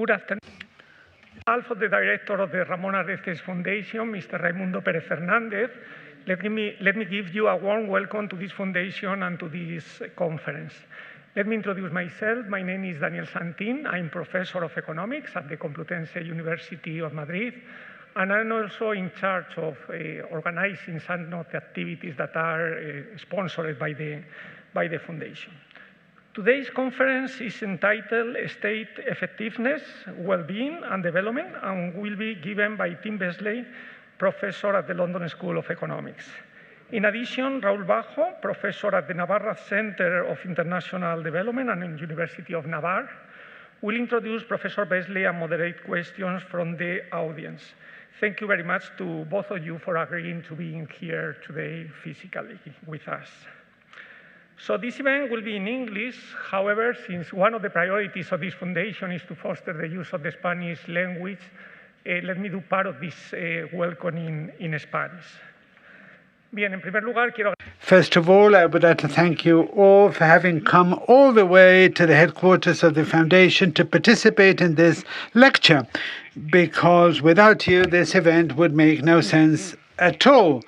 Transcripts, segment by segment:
Good afternoon. On behalf of the director of the Ramón Areces Foundation, Mr. Raimundo Pérez Fernández, let me give you a warm welcome to this foundation and to this conference. Let me introduce myself. My name is Daniel Santín. I'm professor of economics at the Complutense University of Madrid, and I'm also in charge of organizing some of the activities that are sponsored by the foundation. Today's conference is entitled State Effectiveness, Well-being and Development, and will be given by Tim Besley, professor at the London School of Economics. In addition, Raúl Bajo, professor at the Navarra Center of International Development and in University of Navarra, will introduce Professor Besley and moderate questions from the audience. Thank you very much to both of you for agreeing to being here today physically with us. So this event will be in English. However, since one of the priorities of this foundation is to foster the use of the Spanish language, let me do part of this welcome in Spanish. Bien, en primer lugar, quiero... First of all, I would like to thank you all for having come all the way to the headquarters of the Foundation to participate in this lecture, because without you, this event would make no sense at all.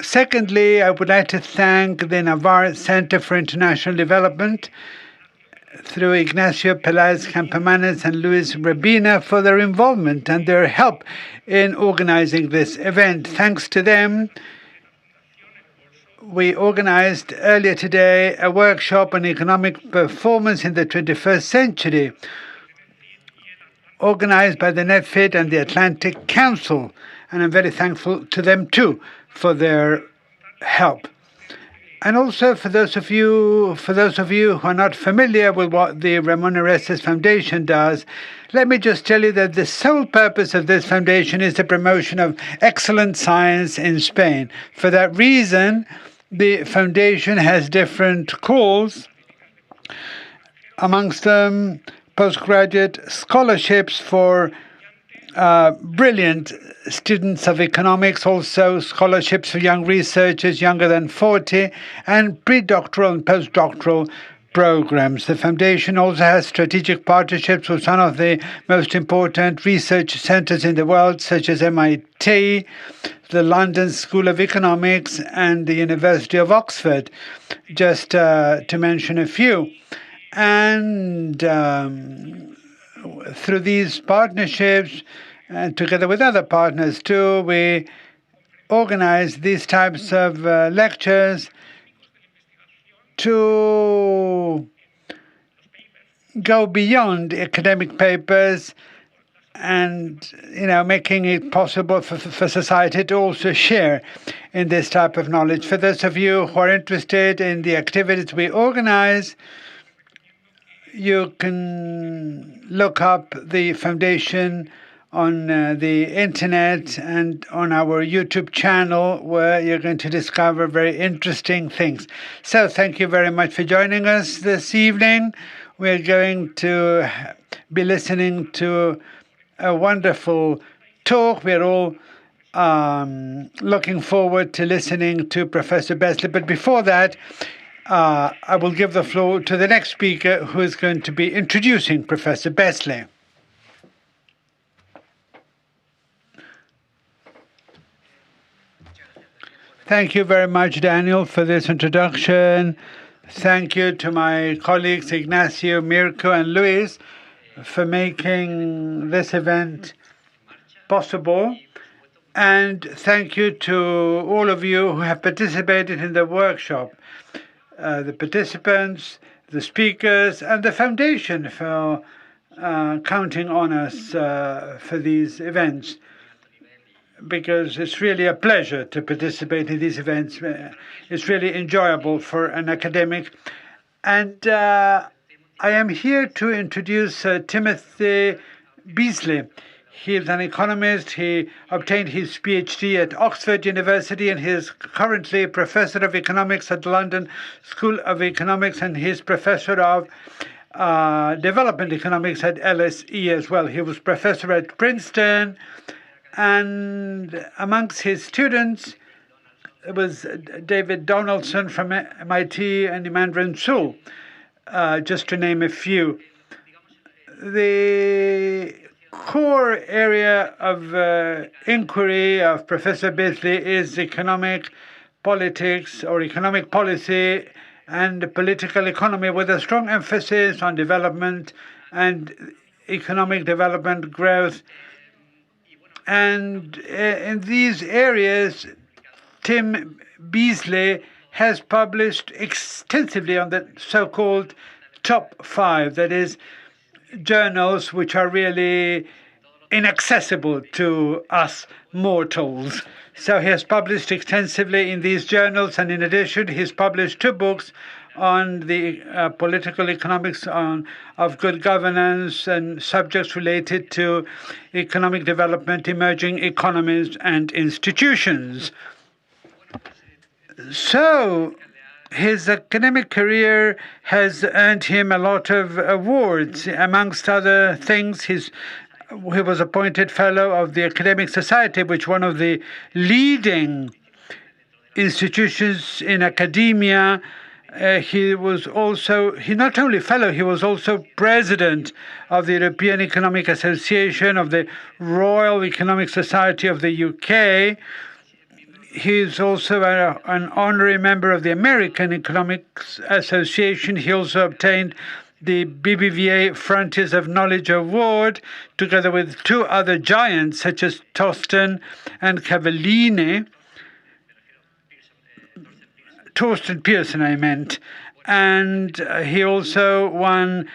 Secondly, I would like to thank the Navarra Center for International Development through Ignacio Peláez Campomanes and Luis Rabina for their involvement and their help in organizing this event. Thanks to them, we organized earlier today a workshop on economic performance in the 21st century, organized by the NCID and the Atlantic Council, and I'm very thankful to them too for their help. And also for those of you who are not familiar with what the Ramón Areces Foundation does, let me just tell you that the sole purpose of this foundation is the promotion of excellent science in Spain. For that reason, the foundation has different calls, amongst them postgraduate scholarships for brilliant students of economics, also scholarships for young researchers younger than 40, and pre-doctoral and postdoctoral programs. The foundation also has strategic partnerships with some of the most important research centers in the world, such as MIT, the London School of Economics, and the University of Oxford, just to mention a few. And through these partnerships, and together with other partners too, we organize these types of lectures to go beyond academic papers and, making it possible for society to also share in this type of knowledge. For those of you who are interested in the activities we organize, you can look up the foundation on the internet and on our YouTube channel, where you're going to discover very interesting things. So thank you very much for joining us this evening. We're going to be listening to a wonderful talk. We're all looking forward to listening to Professor Besley. But before that, I will give the floor to the next speaker, who is going to be introducing Professor Besley. Thank you very much, Daniel, for this introduction. Thank you to my colleagues Ignacio, Mirko, and Luis for making this event possible. And thank you to all of you who have participated in the workshop. The participants, the speakers, and the foundation for counting on us for these events, because it's really a pleasure to participate in these events. It's really enjoyable for an academic. And I am here to introduce Timothy Besley. He is an economist. He obtained his PhD at Oxford University, and he is currently professor of economics at the London School of Economics, and he's professor of development economics at LSE as well. He was professor at Princeton, and amongst his students was David Donaldson from MIT and Imran Rasool, just to name a few. the core area of inquiry of Professor Besley is economic politics or economic policy and political economy, with a strong emphasis on development and economic development growth. And in these areas, Tim Besley has published extensively on the so-called top 5, that is, journals which are really inaccessible to us mortals. So he has published extensively in these journals, and in addition, he's published 2 books on the political economics of good governance and subjects related to economic development, emerging economies, and institutions. So his academic career has earned him a lot of awards. Amongst other things, he was appointed Fellow of the Academic Society, which is one of the leading institutions in academia. He not only Fellow, he was also President of the European Economic Association, of the Royal Economic Society of the UK. He's also an honorary member of the American Economics Association. He also obtained the BBVA Frontiers of Knowledge Award, together with 2 other giants, such as Torsten and Cavallini. Torsten Pearson, I meant. And he also won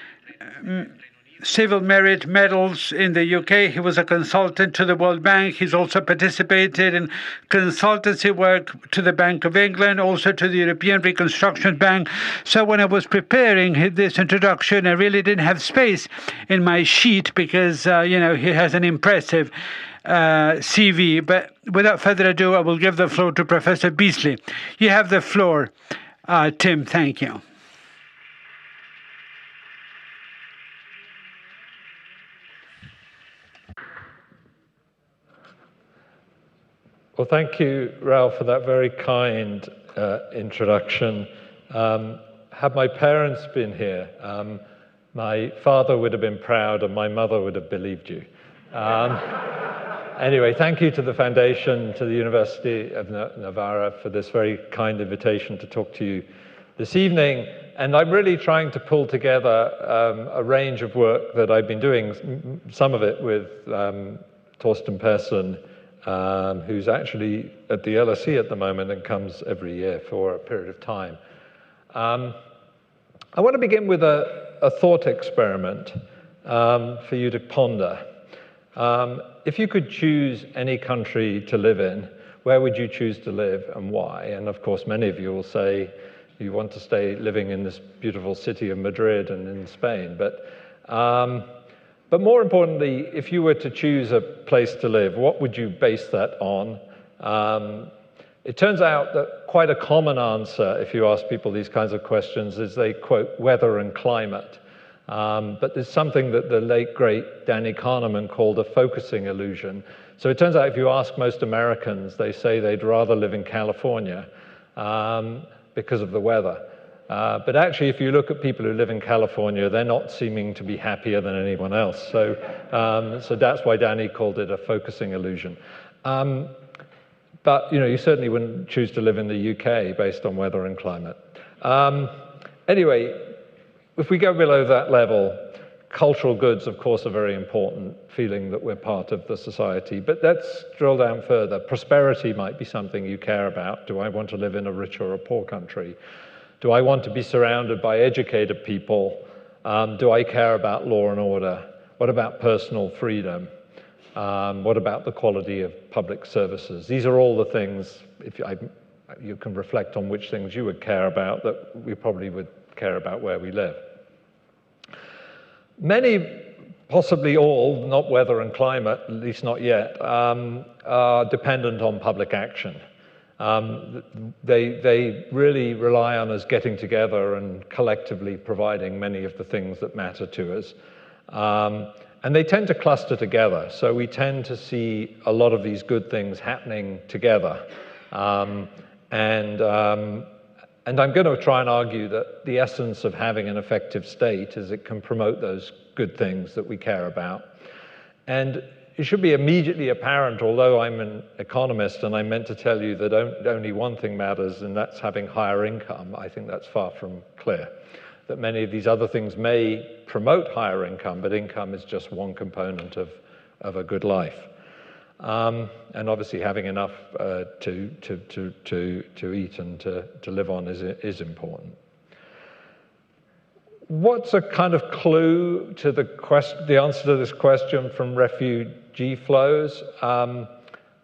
civil merit medals in the UK. He was a consultant to the World Bank. He's also participated in consultancy work to the Bank of England, also to the European Reconstruction Bank. So when I was preparing this introduction, I really didn't have space in my sheet because, he has an impressive CV. But without further ado, I will give the floor to Professor Besley. You have the floor, Tim. Thank you. Well, thank you, Raul, for that very kind introduction. Had my parents been here, my father would have been proud and my mother would have believed you. Anyway, thank you to the Foundation, to the University of Navarra for this very kind invitation to talk to you this evening. And I'm really trying to pull together a range of work that I've been doing, some of it with Torsten Pearson, who's actually at the LSE at the moment and comes every year for a period of time. I want to begin with a thought experiment for you to ponder. If you could choose any country to live in, where would you choose to live and why? And of course, many of you will say you want to stay living in this beautiful city of Madrid and in Spain. But more importantly, if you were to choose a place to live, what would you base that on? It turns out that quite a common answer, if you ask people these kinds of questions, is they quote weather and climate. But there's something that the late, great Danny Kahneman called a focusing illusion. So it turns out if you ask most Americans, they say they'd rather live in California because of the weather. But actually, if you look at people who live in California, they're not seeming to be happier than anyone else. So that's why Danny called it a focusing illusion. But you certainly wouldn't choose to live in the UK based on weather and climate. Anyway, if we go below that level, cultural goods, of course, are very important, feeling that we're part of the society. But let's drill down further. Prosperity might be something you care about. Do I want to live in a rich or a poor country? Do I want to be surrounded by educated people? Do I care about law and order? What about personal freedom? What about the quality of public services? These are all the things, you can reflect on which things you would care about, that we probably would care about where we live. Many, possibly all, not weather and climate, at least not yet, are dependent on public action. They really rely on us getting together and collectively providing many of the things that matter to us. And they tend to cluster together. So we tend to see a lot of these good things happening together. And And I'm going to try and argue that the essence of having an effective state is it can promote those good things that we care about. And it should be immediately apparent, although I'm an economist and I meant to tell you that only one thing matters, and that's having higher income. I think that's far from clear. That many of these other things may promote higher income, but income is just one component of a good life. And obviously having enough to eat and to live on is important. What's a kind of clue to the answer to this question from refugee flows?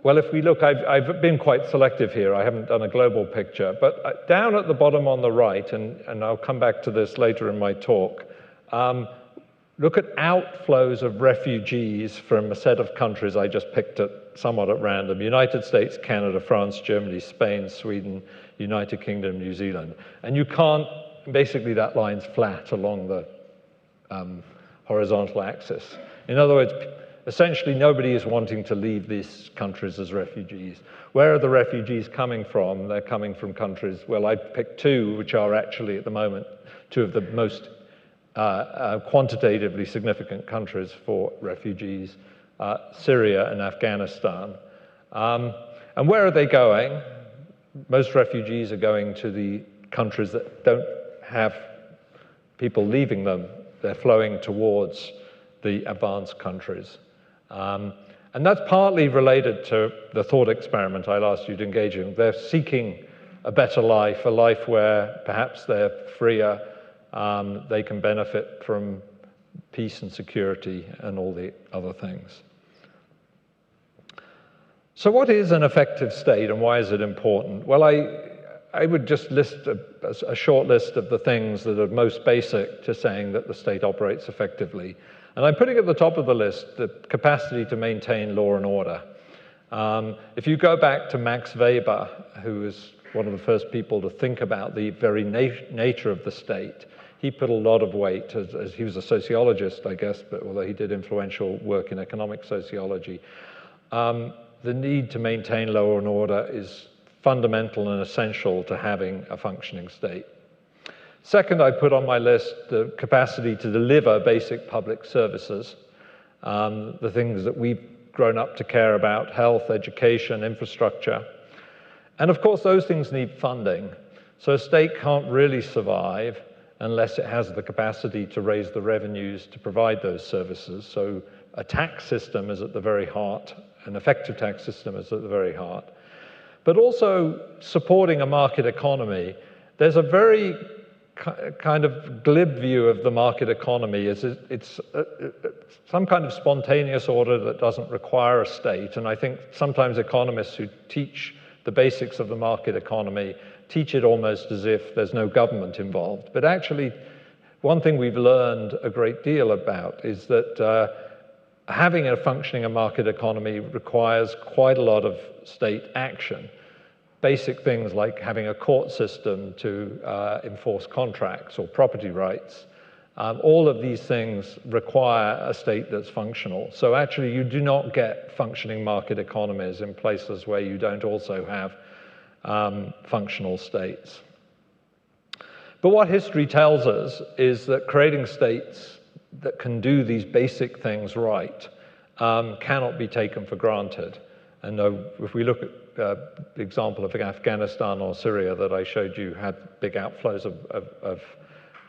Well, if we look, I've been quite selective here. I haven't done a global picture, but down at the bottom on the right, and I'll come back to this later in my talk, look at outflows of refugees from a set of countries I just picked somewhat at random: United States, Canada, France, Germany, Spain, Sweden, United Kingdom, New Zealand. And you can't, basically that line's flat along the horizontal axis. In other words, essentially nobody is wanting to leave these countries as refugees. Where are the refugees coming from? They're coming from countries, well, I picked two, which are actually at the moment two of the most quantitatively significant countries for refugees, Syria and Afghanistan. And where are they going? Most refugees are going to the countries that don't have people leaving them. They're flowing towards the advanced countries. And that's partly related to the thought experiment I'll ask you to engage in. They're seeking a better life, a life where perhaps they're freer, they can benefit from peace and security and all the other things. So what is an effective state and why is it important? Well, I would just list a short list of the things that are most basic to saying that the state operates effectively. And I'm putting at the top of the list the capacity to maintain law and order. If you go back to Max Weber, who was one of the first people to think about the very nature of the state, he put a lot of weight, as he was a sociologist, I guess, but although he did influential work in economic sociology, the need to maintain law and order is fundamental and essential to having a functioning state. Second, I put on my list the capacity to deliver basic public services, the things that we've grown up to care about: health, education, infrastructure. And of course, those things need funding. So a state can't really survive unless it has the capacity to raise the revenues to provide those services. So a tax system is at the very heart, an effective tax system is at the very heart. But also supporting a market economy. There's a very kind of glib view of the market economy as it's some kind of spontaneous order that doesn't require a state. And I think sometimes economists who teach the basics of the market economy teach it almost as if there's no government involved. But actually, one thing we've learned a great deal about is that having a functioning market economy requires quite a lot of state action. Basic things like having a court system to enforce contracts or property rights. All of these things require a state that's functional. So actually, you do not get functioning market economies in places where you don't also have functional states. But what history tells us is that creating states that can do these basic things right cannot be taken for granted. And if we look at the example of Afghanistan or Syria that I showed you had big outflows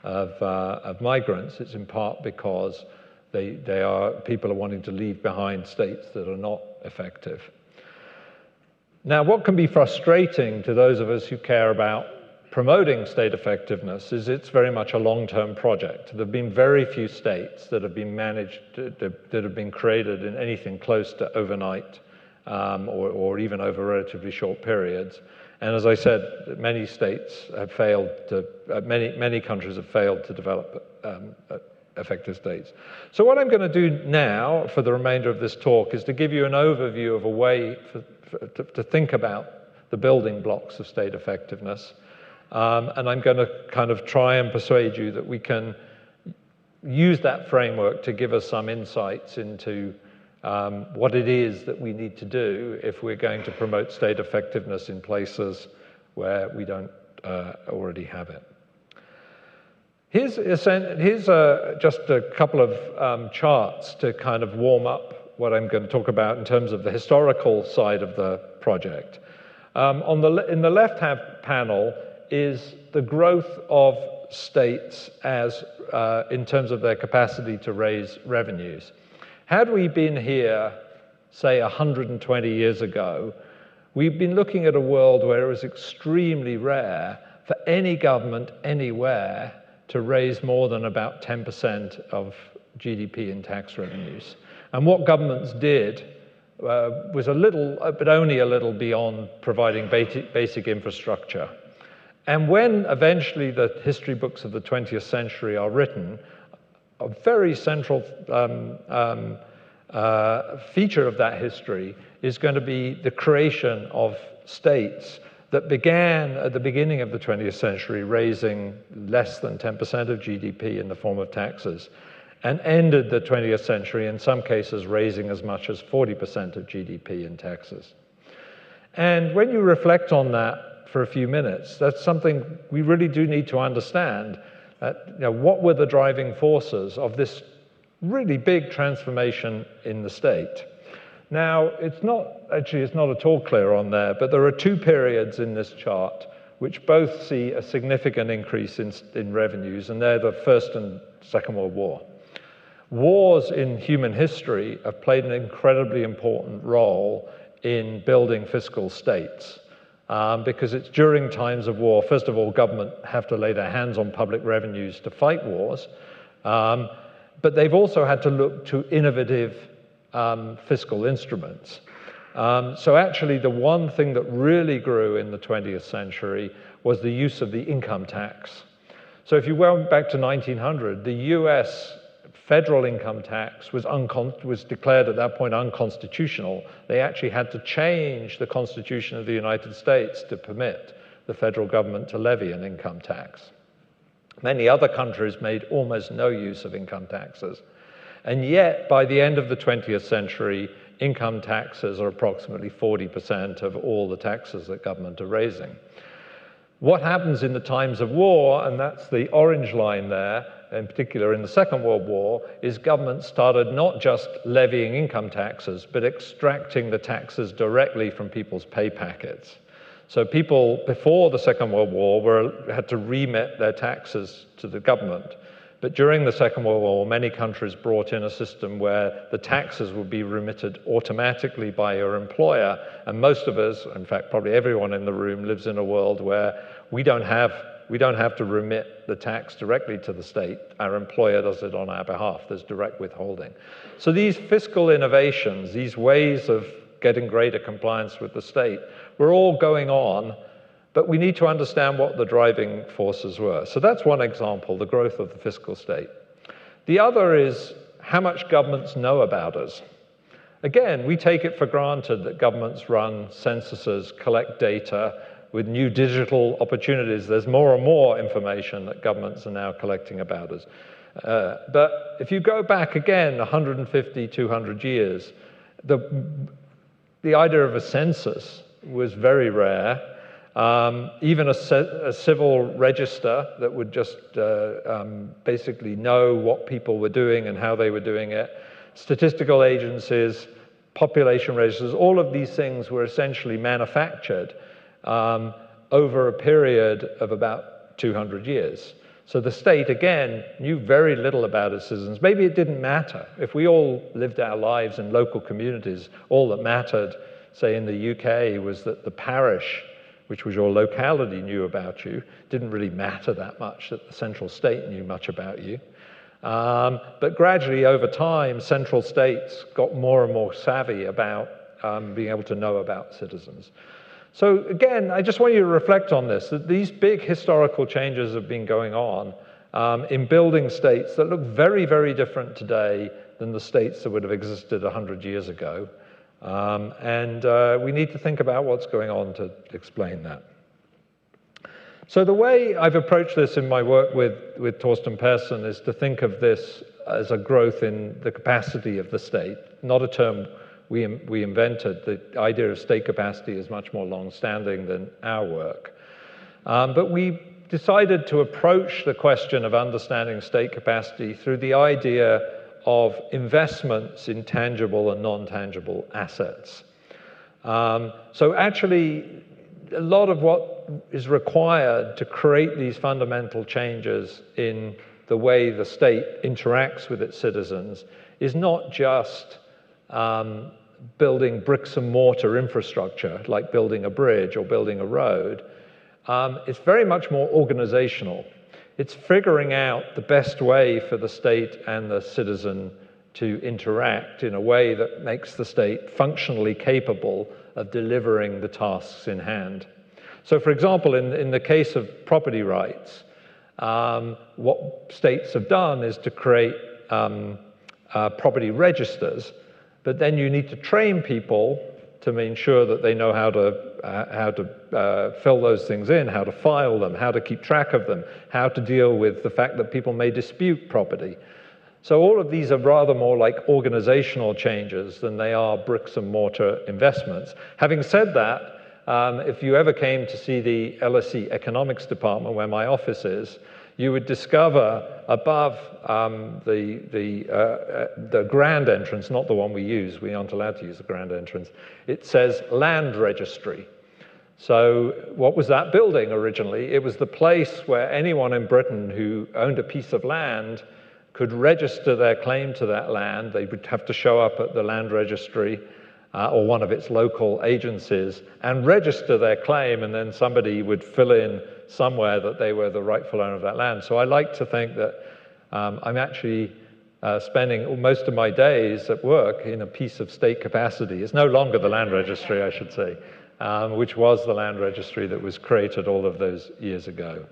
of migrants, it's in part because people are wanting to leave behind states that are not effective. Now, what can be frustrating to those of us who care about promoting state effectiveness is it's very much a long-term project. There have been very few states that have been managed, that have been created in anything close to overnight, or even over relatively short periods. And as I said, many states have failed to, many countries have failed to develop effective states. So what I'm going to do now for the remainder of this talk is to give you an overview of a way to think about the building blocks of state effectiveness. And I'm going to kind of try and persuade you that we can use that framework to give us some insights into what it is that we need to do if we're going to promote state effectiveness in places where we don't already have it. Here's just a couple of charts to kind of warm up what I'm going to talk about in terms of the historical side of the project. In the left-hand panel is the growth of states as in terms of their capacity to raise revenues. Had we been here, say, 120 years ago, we've been looking at a world where it was extremely rare for any government anywhere to raise more than about 10% of GDP in tax revenues. And what governments did was a little, but only a little beyond providing basic infrastructure. And when eventually the history books of the 20th century are written, a very central feature of that history is going to be the creation of states that began at the beginning of the 20th century raising less than 10% of GDP in the form of taxes, and ended the 20th century in some cases raising as much as 40% of GDP in taxes. And when you reflect on that for a few minutes, that's something we really do need to understand. What were the driving forces of this really big transformation in the state? Now, it's not at all clear on there, but there are two periods in this chart which both see a significant increase in revenues, and they're the First and Second World War. Wars in human history have played an incredibly important role in building fiscal states, because it's during times of war, first of all, government have to lay their hands on public revenues to fight wars, but they've also had to look to innovative fiscal instruments. So actually, the one thing that really grew in the 20th century was the use of the income tax. So if you went back to 1900, the US federal income tax was declared at that point unconstitutional. They actually had to change the Constitution of the United States to permit the federal government to levy an income tax. Many other countries made almost no use of income taxes. And yet, by the end of the 20th century, income taxes are approximately 40% of all the taxes that government are raising. What happens in the times of war, and that's the orange line there, in particular in the Second World War, is government started not just levying income taxes, but extracting the taxes directly from people's pay packets. So people before the Second World War had to remit their taxes to the government. But during the Second World War, many countries brought in a system where the taxes would be remitted automatically by your employer. And most of us, in fact, probably everyone in the room, lives in a world where we don't have to remit the tax directly to the state. Our employer does it on our behalf. There's direct withholding. So these fiscal innovations, these ways of getting greater compliance with the state, were all going on. But we need to understand what the driving forces were. So that's one example, the growth of the fiscal state. The other is how much governments know about us. Again, we take it for granted that governments run censuses, collect data. With new digital opportunities, there's more and more information that governments are now collecting about us. But if you go back again 150, 200 years, the idea of a census was very rare. Even a civil register that would just basically know what people were doing and how they were doing it. Statistical agencies, population registers, all of these things were essentially manufactured over a period of about 200 years. So the state, again, knew very little about its citizens. Maybe it didn't matter. If we all lived our lives in local communities, all that mattered, say in the UK, was that the parish, which was your locality, knew about you. Didn't really matter that much that the central state knew much about you. But gradually, over time, central states got more and more savvy about being able to know about citizens. So again, I just want you to reflect on this, that these big historical changes have been going on in building states that look very, very different today than the states that would have existed 100 years ago. We need to think about what's going on to explain that. So the way I've approached this in my work with Torsten Persson is to think of this as a growth in the capacity of the state, not a term we invented. The idea of state capacity is much more long-standing than our work. But we decided to approach the question of understanding state capacity through the idea of investments in tangible and non-tangible assets. So actually, a lot of what is required to create these fundamental changes in the way the state interacts with its citizens is not just building bricks and mortar infrastructure, like building a bridge or building a road. It's very much more organizational. It's figuring out the best way for the state and the citizen to interact in a way that makes the state functionally capable of delivering the tasks in hand. So for example, in the case of property rights, what states have done is to create property registers, but then you need to train people to ensure that they know how to fill those things in, how to file them, how to keep track of them, how to deal with the fact that people may dispute property. So all of these are rather more like organizational changes than they are bricks and mortar investments. Having said that, if you ever came to see the LSE Economics Department, where my office is, you would discover above the grand entrance, not the one we use, we aren't allowed to use the grand entrance, it says Land Registry. So what was that building originally? It was the place where anyone in Britain who owned a piece of land could register their claim to that land. They would have to show up at the Land Registry or one of its local agencies and register their claim, and then somebody would fill in somewhere that they were the rightful owner of that land. So I like to think that I'm actually spending most of my days at work in a piece of state capacity. It's no longer the Land Registry, I should say, which was the Land Registry that was created all of those years ago.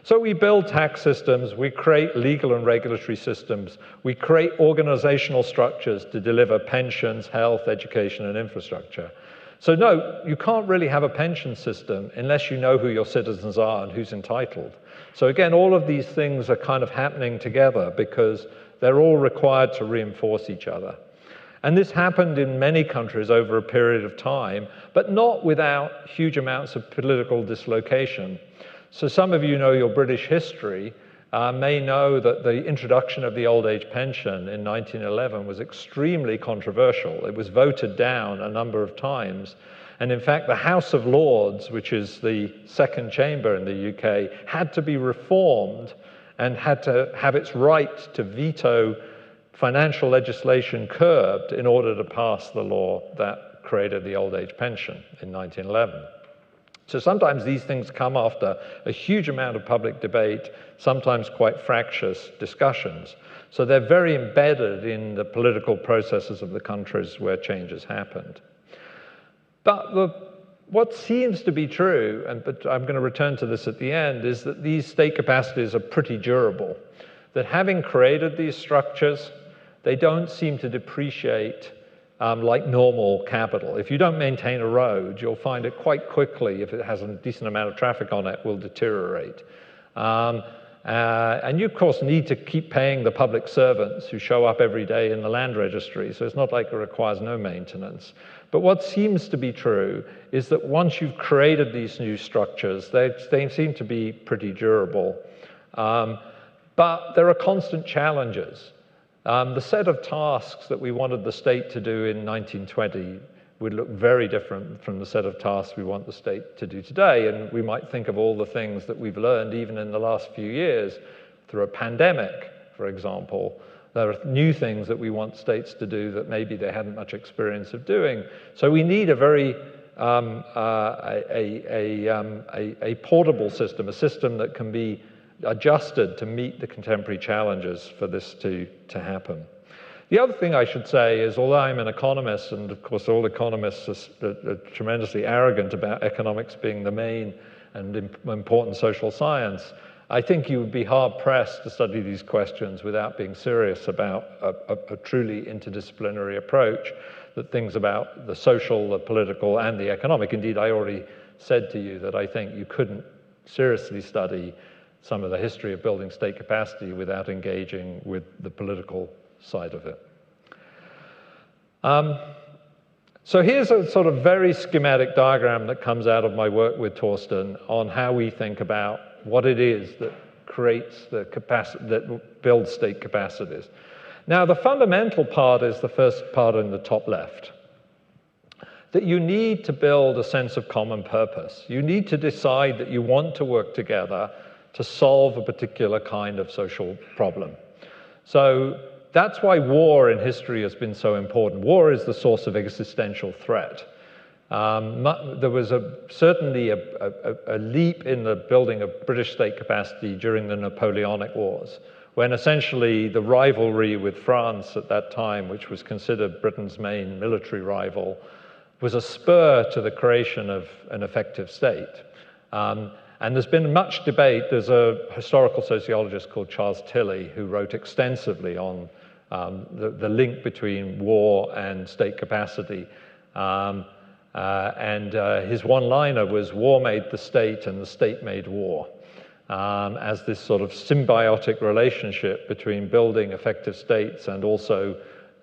So we build tax systems, we create legal and regulatory systems, we create organizational structures to deliver pensions, health, education, and infrastructure. So no, you can't really have a pension system unless you know who your citizens are and who's entitled. So again, all of these things are kind of happening together because they're all required to reinforce each other. And this happened in many countries over a period of time, but not without huge amounts of political dislocation. So some of you know your British history, may know that the introduction of the old age pension in 1911 was extremely controversial. It was voted down a number of times. And in fact, the House of Lords, which is the second chamber in the UK, had to be reformed and had to have its right to veto financial legislation curbed in order to pass the law that created the old age pension in 1911. So sometimes these things come after a huge amount of public debate, sometimes quite fractious discussions. So they're very embedded in the political processes of the countries where change has happened. But what seems to be true, but I'm going to return to this at the end, is that these state capacities are pretty durable. That having created these structures, they don't seem to depreciate like normal capital. If you don't maintain a road, you'll find it quite quickly, if it has a decent amount of traffic on it, will deteriorate. And you, of course, need to keep paying the public servants who show up every day in the Land Registry, so it's not like it requires no maintenance. But what seems to be true is that once you've created these new structures, they seem to be pretty durable. But there are constant challenges. The set of tasks that we wanted the state to do in 1920 would look very different from the set of tasks we want the state to do today. And we might think of all the things that we've learned even in the last few years through a pandemic, for example. There are new things that we want states to do that maybe they hadn't much experience of doing. So we need a very a portable system, a system that can be adjusted to meet the contemporary challenges for this to happen. The other thing I should say is, although I'm an economist, and of course all economists are tremendously arrogant about economics being the main and important social science, I think you would be hard-pressed to study these questions without being serious about a truly interdisciplinary approach that thinks about the social, the political, and the economic. Indeed, I already said to you that I think you couldn't seriously study some of the history of building state capacity without engaging with the political side of it. So here's a sort of very schematic diagram that comes out of my work with Torsten on how we think about what it is that creates the capacity, that builds state capacities. Now, the fundamental part is the first part in the top left, that you need to build a sense of common purpose. You need to decide that you want to work together to solve a particular kind of social problem. So that's why war in history has been so important. War is the source of existential threat. There was certainly a leap in the building of British state capacity during the Napoleonic Wars, when essentially the rivalry with France at that time, which was considered Britain's main military rival, was a spur to the creation of an effective state. And there's been much debate. There's a historical sociologist called Charles Tilly who wrote extensively on the link between war and state capacity. His one-liner was, war made the state and the state made war, as this sort of symbiotic relationship between building effective states and also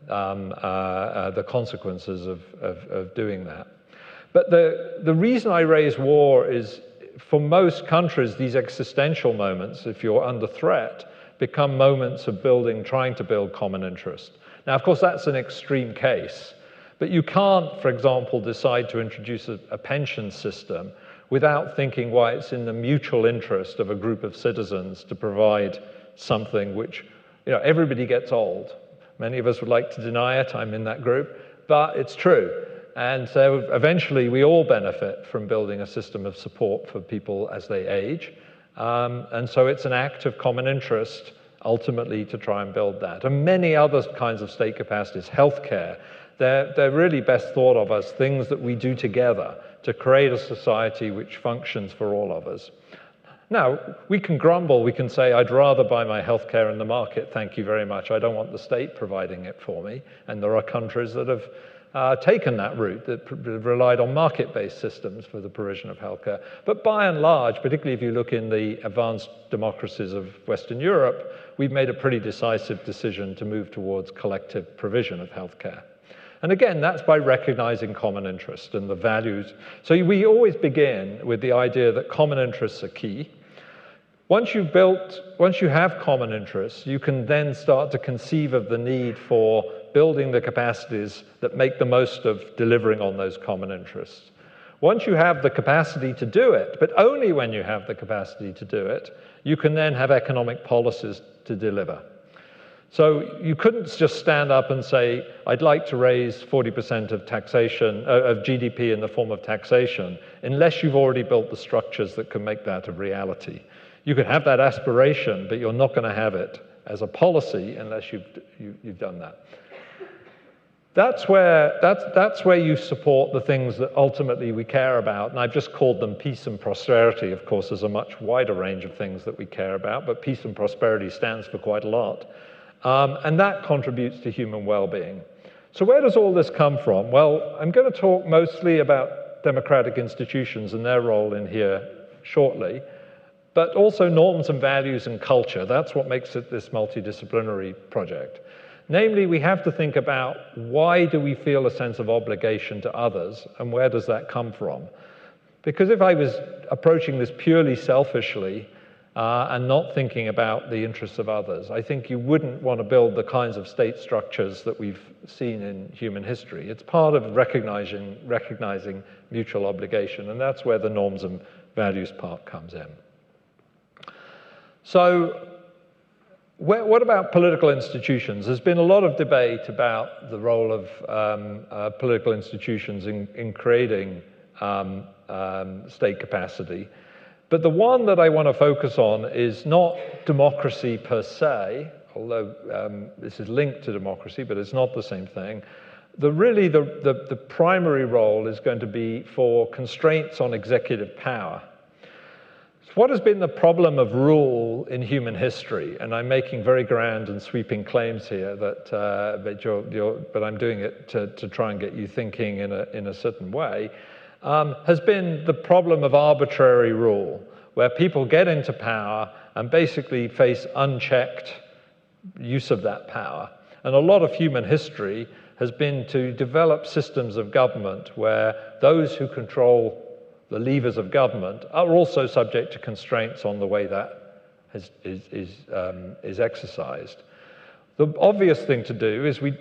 the consequences of doing that. But the reason I raise war is, for most countries, these existential moments, if you're under threat, become moments of trying to build common interest. Now, of course, that's an extreme case, but you can't, for example, decide to introduce a pension system without thinking why it's in the mutual interest of a group of citizens to provide something which, everybody gets old. Many of us would like to deny it. I'm in that group, but it's true. And so eventually we all benefit from building a system of support for people as they age. And so it's an act of common interest, ultimately, to try and build that. And many other kinds of state capacities, healthcare, they're really best thought of as things that we do together to create a society which functions for all of us. Now, we can grumble, we can say, I'd rather buy my healthcare in the market, thank you very much. I don't want the state providing it for me. And there are countries that have taken that route, that relied on market-based systems for the provision of healthcare. But by and large, particularly if you look in the advanced democracies of Western Europe, we've made a pretty decisive decision to move towards collective provision of healthcare. And again, that's by recognizing common interest and the values. So we always begin with the idea that common interests are key. Once you have common interests, you can then start to conceive of the need for building the capacities that make the most of delivering on those common interests. Once you have the capacity to do it, but only when you have the capacity to do it, you can then have economic policies to deliver. So you couldn't just stand up and say, I'd like to raise 40% of taxation, of GDP in the form of taxation, unless you've already built the structures that can make that a reality. You could have that aspiration, but you're not going to have it as a policy unless you've done that. That's where you support the things that ultimately we care about, and I've just called them peace and prosperity. Of course, there's a much wider range of things that we care about, but peace and prosperity stands for quite a lot. And that contributes to human well-being. So where does all this come from? Well, I'm going to talk mostly about democratic institutions and their role in here shortly, but also norms and values and culture. That's what makes it this multidisciplinary project. Namely, we have to think about, why do we feel a sense of obligation to others, and where does that come from? Because if I was approaching this purely selfishly, and not thinking about the interests of others, I think you wouldn't want to build the kinds of state structures that we've seen in human history. It's part of recognizing mutual obligation, and that's where the norms and values part comes in. So what about political institutions? There's been a lot of debate about the role of political institutions in creating state capacity. But the one that I want to focus on is not democracy per se, although this is linked to democracy, but it's not the same thing. The primary role is going to be for constraints on executive power. So what has been the problem of rule in human history? And I'm making very grand and sweeping claims here, but I'm doing it to try and get you thinking in a certain way. Has been the problem of arbitrary rule, where people get into power and basically face unchecked use of that power. And a lot of human history has been to develop systems of government where those who control the levers of government are also subject to constraints on the way that is exercised. The obvious thing to do is we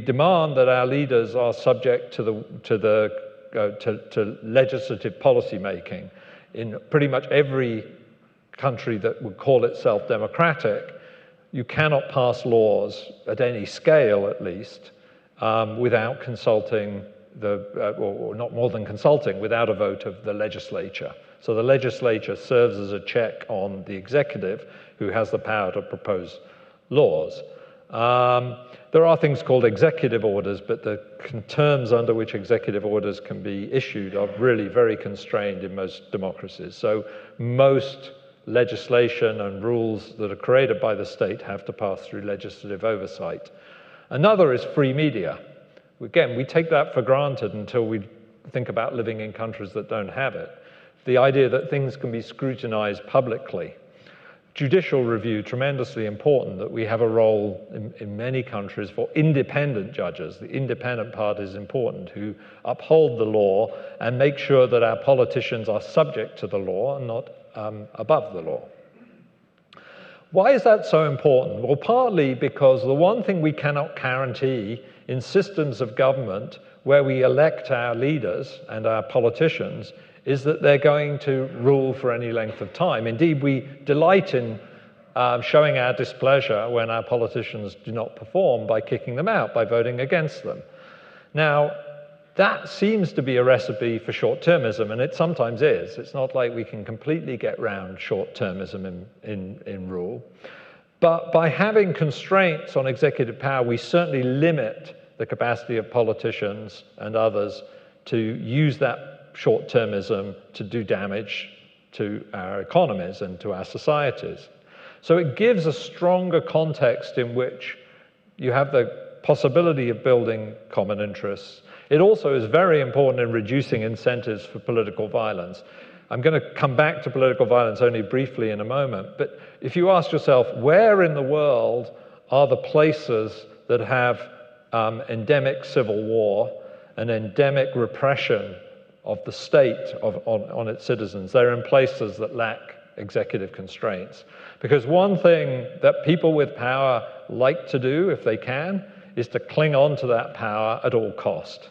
demand that our leaders are subject to legislative policy making. In pretty much every country that would call itself democratic, you cannot pass laws at any scale, at least, without consulting or not more than consulting, without a vote of the legislature. So the legislature serves as a check on the executive, who has the power to propose laws. There are things called executive orders, but the terms under which executive orders can be issued are really very constrained in most democracies. So most legislation and rules that are created by the state have to pass through legislative oversight. Another is free media. Again, we take that for granted until we think about living in countries that don't have it. The idea that things can be scrutinized publicly. Judicial review, tremendously important, that we have a role in many countries for independent judges. The independent part is important, who uphold the law and make sure that our politicians are subject to the law and not above the law. Why is that so important? Well, partly because the one thing we cannot guarantee in systems of government where we elect our leaders and our politicians is that they're going to rule for any length of time. Indeed, we delight in showing our displeasure when our politicians do not perform by kicking them out, by voting against them. Now, that seems to be a recipe for short-termism, and it sometimes is. It's not like we can completely get around short-termism in rule. But by having constraints on executive power, we certainly limit the capacity of politicians and others to use that short-termism to do damage to our economies and to our societies. So it gives a stronger context in which you have the possibility of building common interests. It also is very important in reducing incentives for political violence. I'm going to come back to political violence only briefly in a moment, but if you ask yourself, where in the world are the places that have endemic civil war and endemic repression of the state on its citizens? They're in places that lack executive constraints. Because one thing that people with power like to do, if they can, is to cling on to that power at all cost.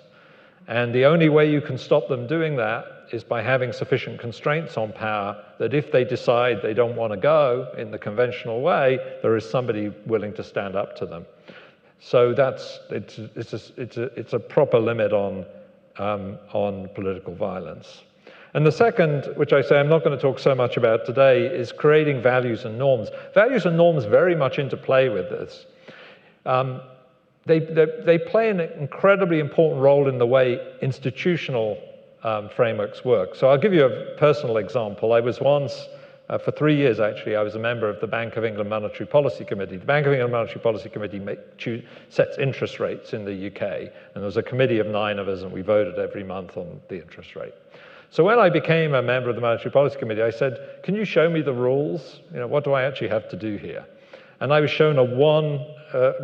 And the only way you can stop them doing that is by having sufficient constraints on power that if they decide they don't want to go in the conventional way, there is somebody willing to stand up to them. So it's a proper limit on political violence. And the second, which I say I'm not going to talk so much about today, is creating values and norms. Values and norms very much interplay with this. They play an incredibly important role in the way institutional frameworks work. So I'll give you a personal example. I was once, for 3 years actually, I was a member of the Bank of England Monetary Policy Committee. The Bank of England Monetary Policy Committee sets interest rates in the UK, and there was a committee of 9 of us, and we voted every month on the interest rate. So when I became a member of the Monetary Policy Committee, I said, can you show me the rules? What do I actually have to do here? And I was shown a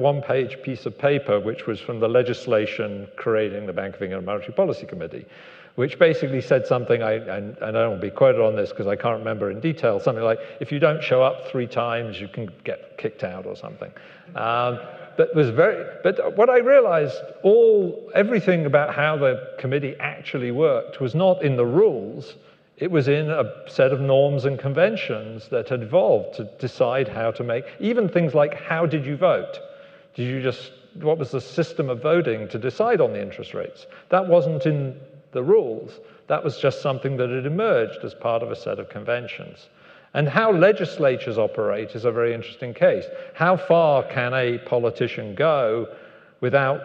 one-page piece of paper, which was from the legislation creating the Bank of England Monetary Policy Committee, which basically said something, and I don't want to be quoted on this because I can't remember in detail, something like, if you don't show up 3 times, you can get kicked out or something. But what I realized, everything about how the committee actually worked was not in the rules. It was in a set of norms and conventions that had evolved to decide how to make, even things like, how did you vote? What was the system of voting to decide on the interest rates? That wasn't in the rules. That was just something that had emerged as part of a set of conventions. And how legislatures operate is a very interesting case. How far can a politician go without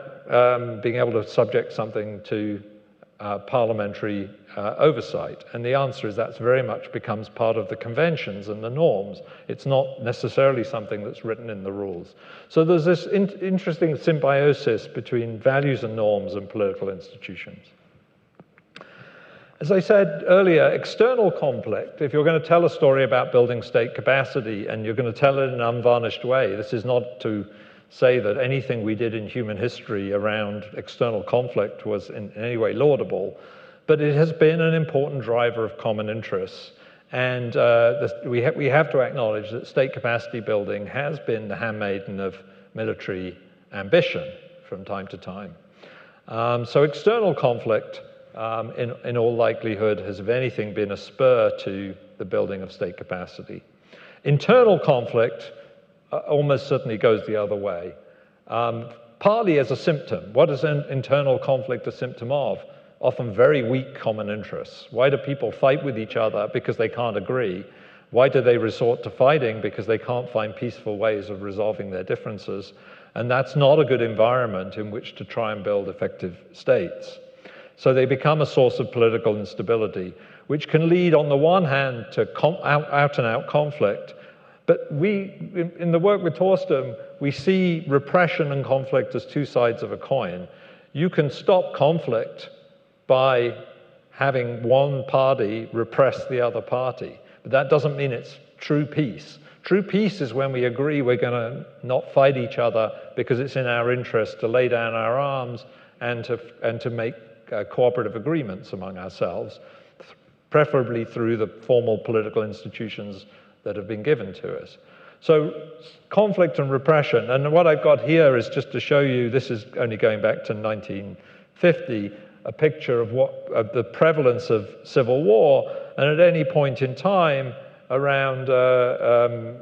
being able to subject something to parliamentary oversight? And the answer is that very much becomes part of the conventions and the norms. It's not necessarily something that's written in the rules. So there's this interesting symbiosis between values and norms and political institutions. As I said earlier, external conflict, if you're going to tell a story about building state capacity and you're going to tell it in an unvarnished way, this is not to say that anything we did in human history around external conflict was in any way laudable, but it has been an important driver of common interests. And we have to acknowledge that state capacity building has been the handmaiden of military ambition from time to time. So external conflict, in all likelihood, has, if anything, been a spur to the building of state capacity. Internal conflict almost certainly goes the other way, partly as a symptom. What is an internal conflict a symptom of? Often very weak common interests. Why do people fight with each other? Because they can't agree. Why do they resort to fighting? Because they can't find peaceful ways of resolving their differences. And that's not a good environment in which to try and build effective states. So they become a source of political instability, which can lead, on the one hand, to out-and-out conflict. But in the work with Torsten, we see repression and conflict as two sides of a coin. You can stop conflict by having one party repress the other party. But that doesn't mean it's true peace. True peace is when we agree we're going to not fight each other because it's in our interest to lay down our arms and to make cooperative agreements among ourselves, preferably through the formal political institutions that have been given to us. So conflict and repression, and what I've got here is just to show you, this is only going back to 1950, a picture of the prevalence of civil war, and at any point in time, around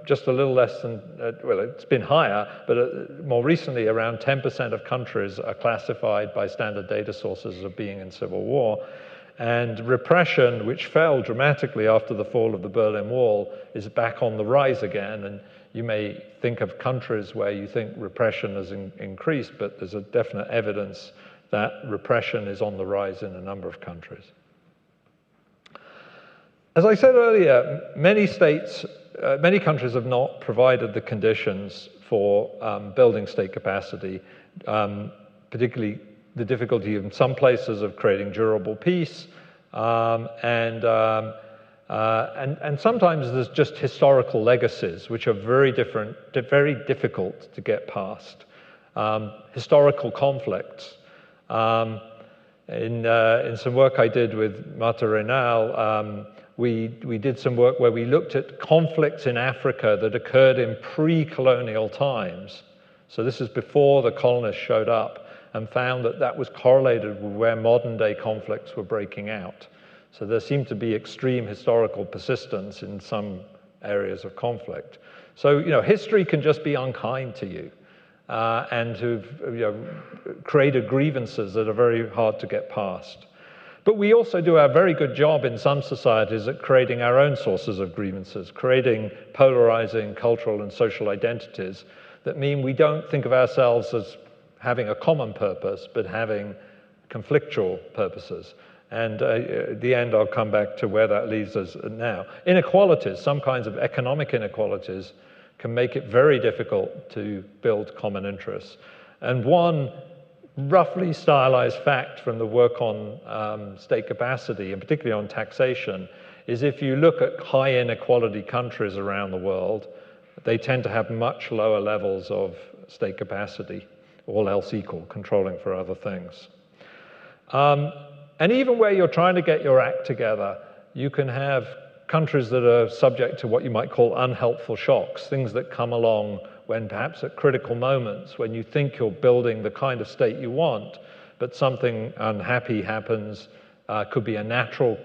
just a little less than, well, it's been higher, but more recently, around 10% of countries are classified by standard data sources as being in civil war. And repression, which fell dramatically after the fall of the Berlin Wall, is back on the rise again. And you may think of countries where you think repression has increased, but there's a definite evidence that repression is on the rise in a number of countries. As I said earlier, many countries have not provided the conditions for building state capacity, particularly the difficulty in some places of creating durable peace, and sometimes there's just historical legacies which are very difficult to get past. Historical conflicts. In some work I did with Marta Reynal, we did some work where we looked at conflicts in Africa that occurred in pre-colonial times. So this is before the colonists showed up, and found that that was correlated with where modern-day conflicts were breaking out. So there seemed to be extreme historical persistence in some areas of conflict. So, history can just be unkind to you, and to created grievances that are very hard to get past. But we also do a very good job in some societies at creating our own sources of grievances, creating polarizing cultural and social identities that mean we don't think of ourselves as having a common purpose, but having conflictual purposes. And at the end, I'll come back to where that leaves us now. Inequalities, some kinds of economic inequalities, can make it very difficult to build common interests. And one roughly stylized fact from the work on state capacity, and particularly on taxation, is if you look at high inequality countries around the world, they tend to have much lower levels of state capacity, all else equal, controlling for other things. And even where you're trying to get your act together, you can have countries that are subject to what you might call unhelpful shocks, things that come along when perhaps at critical moments, when you think you're building the kind of state you want, but something unhappy happens, could be a natural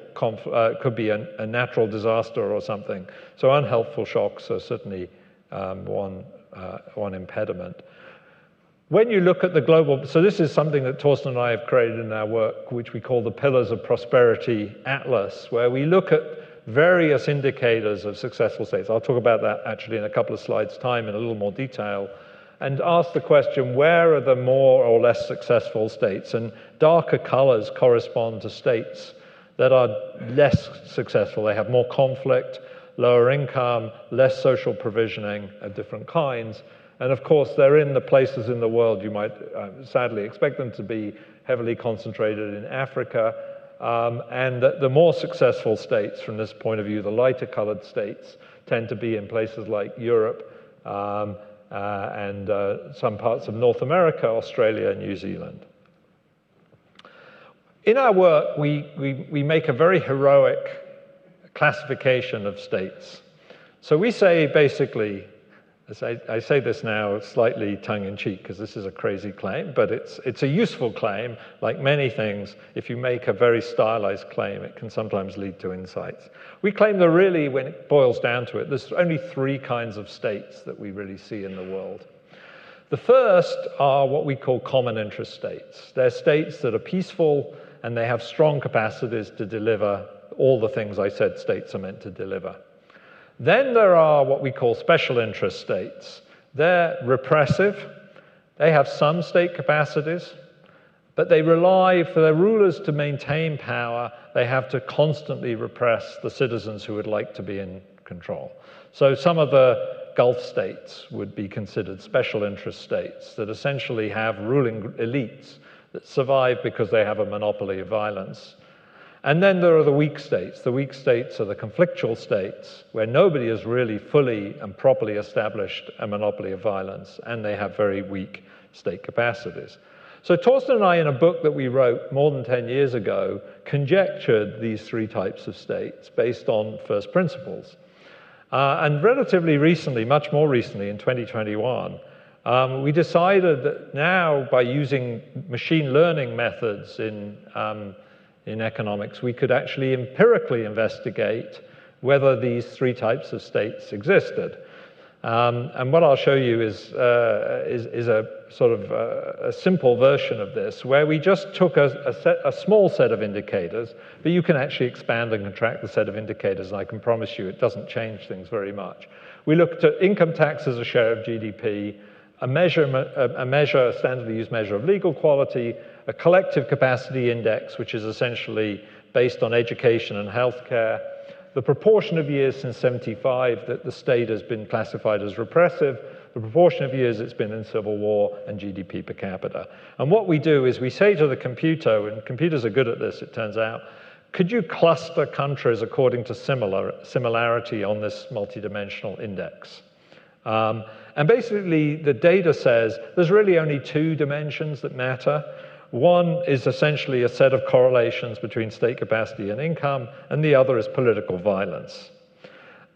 disaster or something. So unhelpful shocks are certainly one impediment. When you look at the global, so this is something that Torsten and I have created in our work, which we call the Pillars of Prosperity Atlas, where we look at various indicators of successful states. I'll talk about that actually in a couple of slides' time in a little more detail, and ask the question, where are the more or less successful states? And darker colors correspond to states that are less successful. They have more conflict, lower income, less social provisioning of different kinds. And of course, they're in the places in the world you might sadly expect them to be heavily concentrated in Africa. And the more successful states from this point of view, the lighter colored states, tend to be in places like Europe, and some parts of North America, Australia, and New Zealand. In our work, we make a very heroic classification of states. So we say basically, as I say this now slightly tongue-in-cheek because this is a crazy claim, but it's a useful claim. Like many things, if you make a very stylized claim, it can sometimes lead to insights. We claim that really, when it boils down to it, there's only 3 kinds of states that we really see in the world. The first are what we call common interest states. They're states that are peaceful and they have strong capacities to deliver all the things I said states are meant to deliver. Then there are what we call special interest states. They're repressive. They have some state capacities, but they rely, for their rulers to maintain power, they have to constantly repress the citizens who would like to be in control. So some of the Gulf states would be considered special interest states that essentially have ruling elites that survive because they have a monopoly of violence. And then there are the weak states. The weak states are the conflictual states, where nobody has really fully and properly established a monopoly of violence, and they have very weak state capacities. So Torsten and I, in a book that we wrote more than 10 years ago, conjectured these 3 types of states based on first principles. And relatively recently, much more recently, in 2021, we decided that now, by using machine learning methods in economics, we could actually empirically investigate whether these 3 types of states existed. And what I'll show you is a sort of a simple version of this, where we just took a small set of indicators, but you can actually expand and contract the set of indicators, and I can promise you it doesn't change things very much. We looked at income tax as a share of GDP, a standardly used measure of legal quality, a collective capacity index, which is essentially based on education and healthcare, the proportion of years since 75 that the state has been classified as repressive, the proportion of years it's been in civil war, and GDP per capita. And what we do is we say to the computer, and computers are good at this, it turns out, could you cluster countries according to similarity on this multidimensional index? And basically, the data says there's really only 2 dimensions that matter. One is essentially a set of correlations between state capacity and income, and the other is political violence.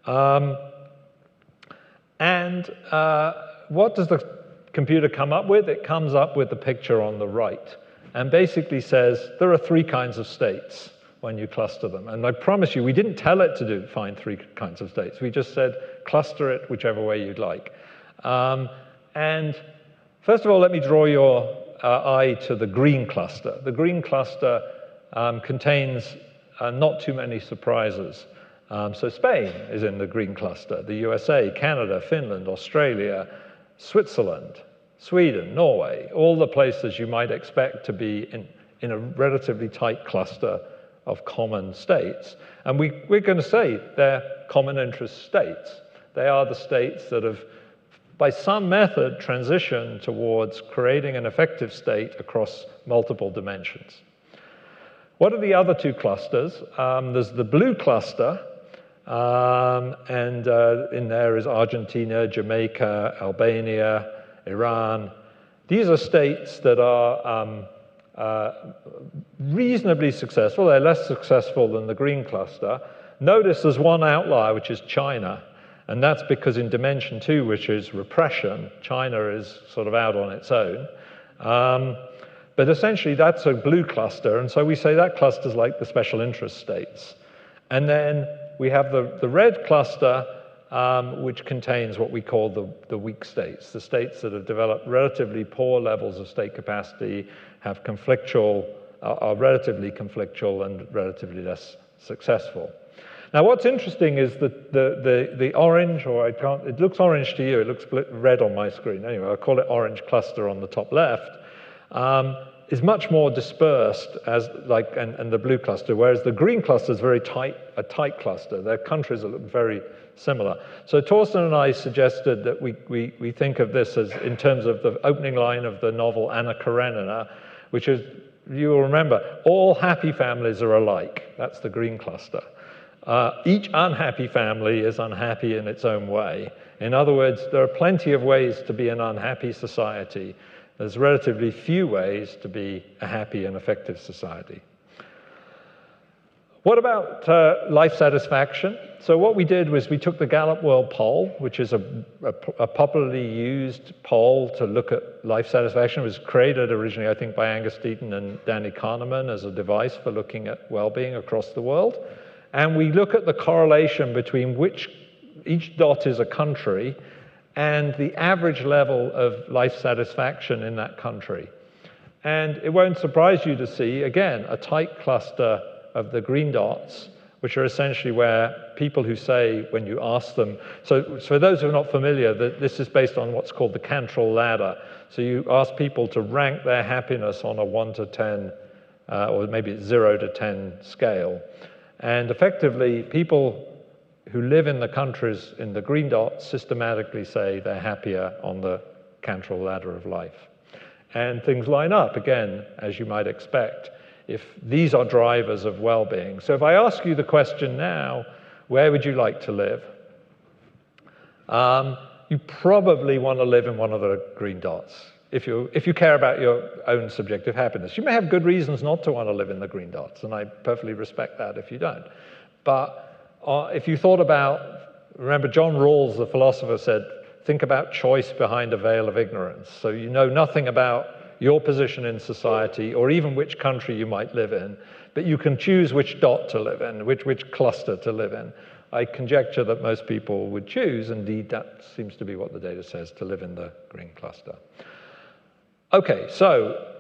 What does the computer come up with? It comes up with the picture on the right, and basically says there are 3 kinds of states when you cluster them. And I promise you, we didn't tell it to find 3 kinds of states. We just said cluster it whichever way you'd like. And first of all, let me draw your eye to the green cluster. The green cluster contains not too many surprises. So Spain is in the green cluster, the USA, Canada, Finland, Australia, Switzerland, Sweden, Norway, all the places you might expect to be in a relatively tight cluster of common states. And we're going to say they're common interest states. They are the states that have, by some method, transitioned towards creating an effective state across multiple dimensions. What are the other 2 clusters? There's the blue cluster, and in there is Argentina, Jamaica, Albania, Iran. These are states that are reasonably successful. They're less successful than the green cluster. Notice there's one outlier, which is China. And that's because in dimension 2, which is repression, China is sort of out on its own. But essentially, that's a blue cluster. And so we say that cluster's like the special interest states. And then we have the red cluster, which contains what we call the weak states, the states that have developed relatively poor levels of state capacity, have conflictual, are relatively conflictual and relatively less successful. Now, what's interesting is that the orange, or it looks orange to you, it looks red on my screen. Anyway, I'll call it orange cluster on the top left, is much more dispersed and the blue cluster, whereas the green cluster is a tight cluster. They're countries that look very similar. So Torsten and I suggested that we think of this as in terms of the opening line of the novel Anna Karenina, which is, you will remember, all happy families are alike. That's the green cluster. Each unhappy family is unhappy in its own way. In other words, there are plenty of ways to be an unhappy society. There's relatively few ways to be a happy and effective society. What about life satisfaction? So what we did was we took the Gallup World Poll, which is a popularly used poll to look at life satisfaction. It was created originally, I think, by Angus Deaton and Danny Kahneman as a device for looking at well-being across the world. And we look at the correlation between each dot is a country and the average level of life satisfaction in that country. And it won't surprise you to see, again, a tight cluster of the green dots, which are essentially where people who say, when you ask them, so for those who are not familiar, this is based on what's called the Cantrell ladder. So you ask people to rank their happiness on a 1 to 10, or maybe it's 0 to 10 scale. And effectively, people who live in the countries in the green dots systematically say they're happier on the Cantrell ladder of life. And things line up, again, as you might expect, if these are drivers of well-being. So if I ask you the question now, where would you like to live? You probably want to live in one of the green dots if you care about your own subjective happiness. You may have good reasons not to want to live in the green dots, and I perfectly respect that if you don't. But if you thought about, remember John Rawls, the philosopher, said, think about choice behind a veil of ignorance. So you know nothing about your position in society, or even which country you might live in, but you can choose which dot to live in, which cluster to live in. I conjecture that most people would choose, indeed that seems to be what the data says, to live in the green cluster. Okay, so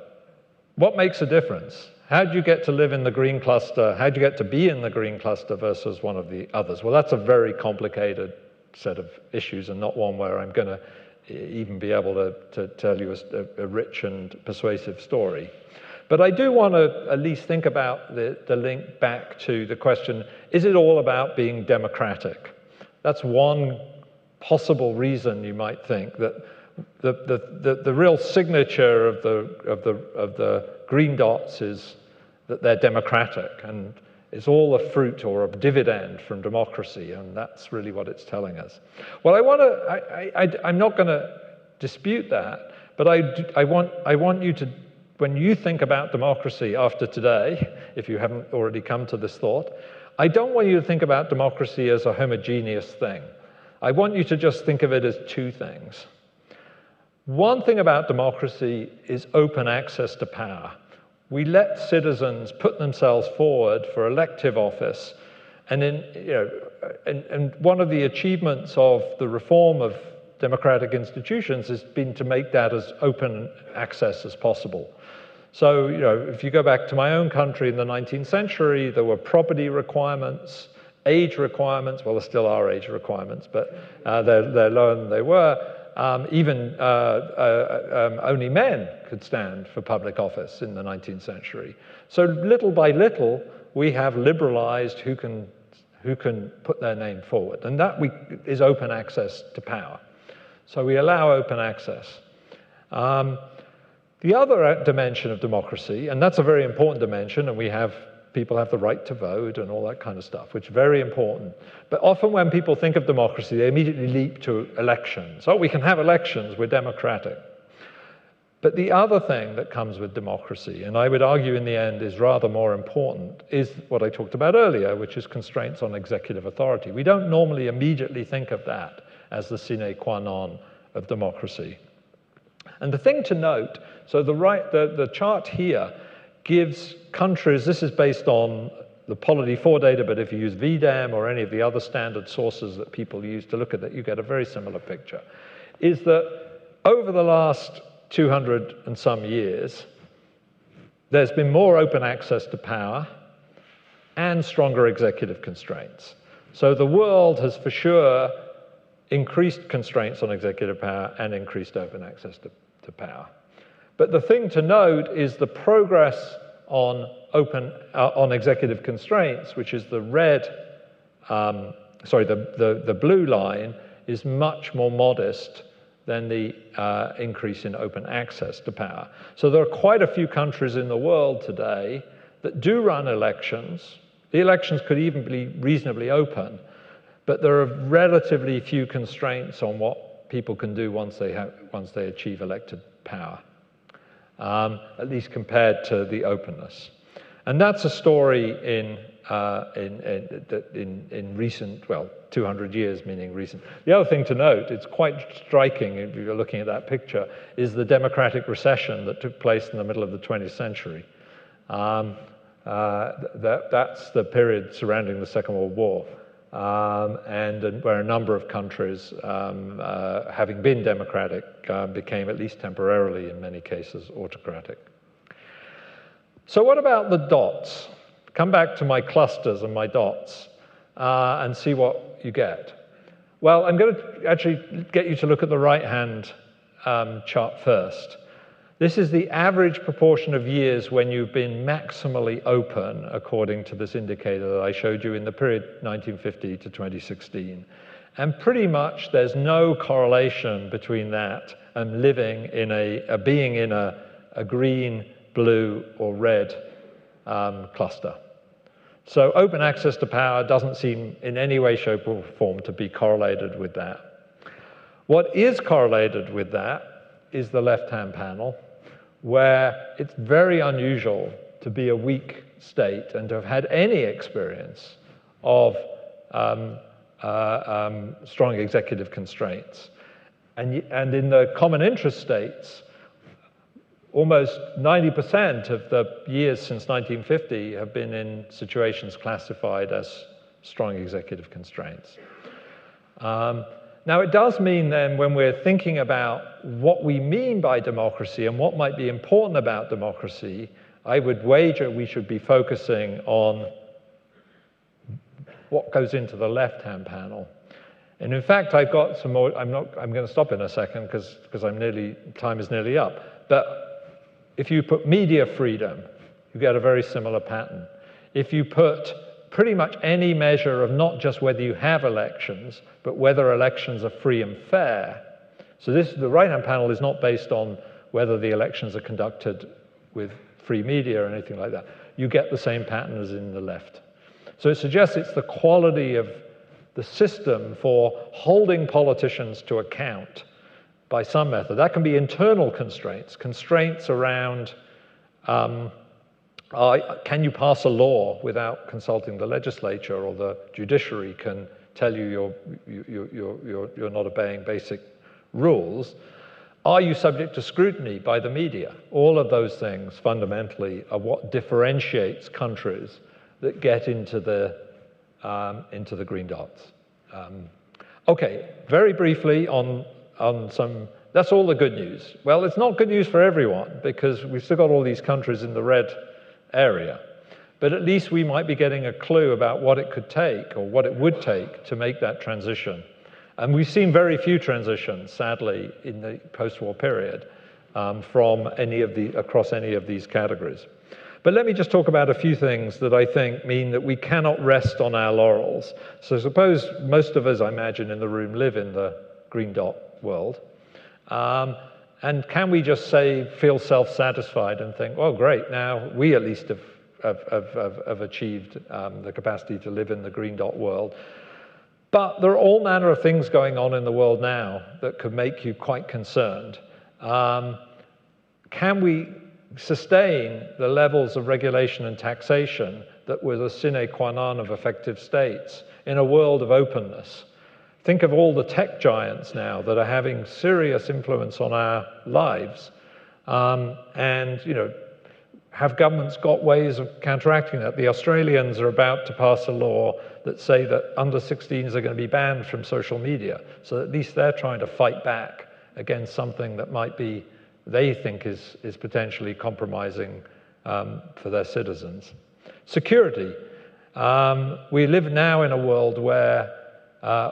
what makes a difference? How do you get to live in the green cluster? How do you get to be in the green cluster versus one of the others? Well, that's a very complicated set of issues, and not one where I'm going to even be able to tell you a rich and persuasive story. But I do want to at least think about the link back to the question, is it all about being democratic? That's one possible reason you might think that the real signature of the green dots is that they're democratic, and it's all a fruit or a dividend from democracy, and that's really what it's telling us. Well, I'm not going to dispute that, but I want you to, when you think about democracy after today, if you haven't already come to this thought, I don't want you to think about democracy as a homogeneous thing. I want you to just think of it as two things. One thing about democracy is open access to power. We let citizens put themselves forward for elective office, and one of the achievements of the reform of democratic institutions has been to make that as open access as possible. So, if you go back to my own country in the 19th century, there were property requirements, age requirements. Well, there still are age requirements, but they're lower than they were. Even only men could stand for public office in the 19th century. So little by little, we have liberalized who can put their name forward. And that is open access to power. So we allow open access. The other dimension of democracy, and that's a very important dimension, and people have the right to vote and all that kind of stuff, which is very important. But often when people think of democracy, they immediately leap to elections. Oh, we can have elections, we're democratic. But the other thing that comes with democracy, and I would argue in the end is rather more important, is what I talked about earlier, which is constraints on executive authority. We don't normally immediately think of that as the sine qua non of democracy. And the thing to note, so the chart here gives countries, this is based on the Polity 4 data, but if you use VDEM or any of the other standard sources that people use to look at that, you get a very similar picture, is that over the last 200 and some years, there's been more open access to power and stronger executive constraints. So the world has for sure increased constraints on executive power and increased open access to power. But the thing to note is the progress on executive constraints, which is the the blue line, is much more modest than the increase in open access to power. So there are quite a few countries in the world today that do run elections The elections could even be reasonably open, but there are relatively few constraints on what people can do once they achieve elected power, at least compared to the openness. And that's a story in recent, well, 200 years, meaning recent. The other thing to note, it's quite striking if you're looking at that picture, is the democratic recession that took place in the middle of the 20th century. That's the period surrounding the Second World War, and where a number of countries, having been democratic, became at least temporarily, in many cases, autocratic. So what about the dots? Come back to my clusters and my dots and see what you get. Well, I'm going to actually get you to look at the right-hand chart first. This is the average proportion of years when you've been maximally open, according to this indicator that I showed you in the period 1950 to 2016. And pretty much there's no correlation between that and living in being in a green, blue, or red cluster. So open access to power doesn't seem in any way, shape, or form to be correlated with that. What is correlated with that is the left-hand panel, where it's very unusual to be a weak state and to have had any experience of strong executive constraints. And in the common interest states, almost 90% of the years since 1950 have been in situations classified as strong executive constraints. Now, it does mean then, when we're thinking about what we mean by democracy and what might be important about democracy, I would wager we should be focusing on what goes into the left-hand panel. And in fact, I've got some more. I'm going to stop in a second because time is nearly up. But if you put media freedom, you get a very similar pattern. If you put pretty much any measure of not just whether you have elections, but whether elections are free and fair. So the right-hand panel is not based on whether the elections are conducted with free media or anything like that. You get the same pattern as in the left. So it suggests it's the quality of the system for holding politicians to account by some method. That can be internal constraints around can you pass a law without consulting the legislature, or the judiciary can tell you you're not obeying basic rules? Are you subject to scrutiny by the media? All of those things fundamentally are what differentiates countries that get into the green dots. Okay, very briefly on some. That's all the good news. Well, it's not good news for everyone, because we've still got all these countries in the red area. But at least we might be getting a clue about what it could take, or what it would take, to make that transition. And we've seen very few transitions, sadly, in the post-war period across any of these categories. But let me just talk about a few things that I think mean that we cannot rest on our laurels. So suppose most of us, I imagine, in the room live in the green dot world. And can we just feel self-satisfied and think, oh, great, now we at least have achieved the capacity to live in the green dot world. But there are all manner of things going on in the world now that could make you quite concerned. Can we sustain the levels of regulation and taxation that were the sine qua non of effective states in a world of openness? Think of all the tech giants now that are having serious influence on our lives. And, have governments got ways of counteracting that? The Australians are about to pass a law that say that under 16s are going to be banned from social media. So at least they're trying to fight back against something that might be, they think is potentially compromising for their citizens. Security. We live now in a world where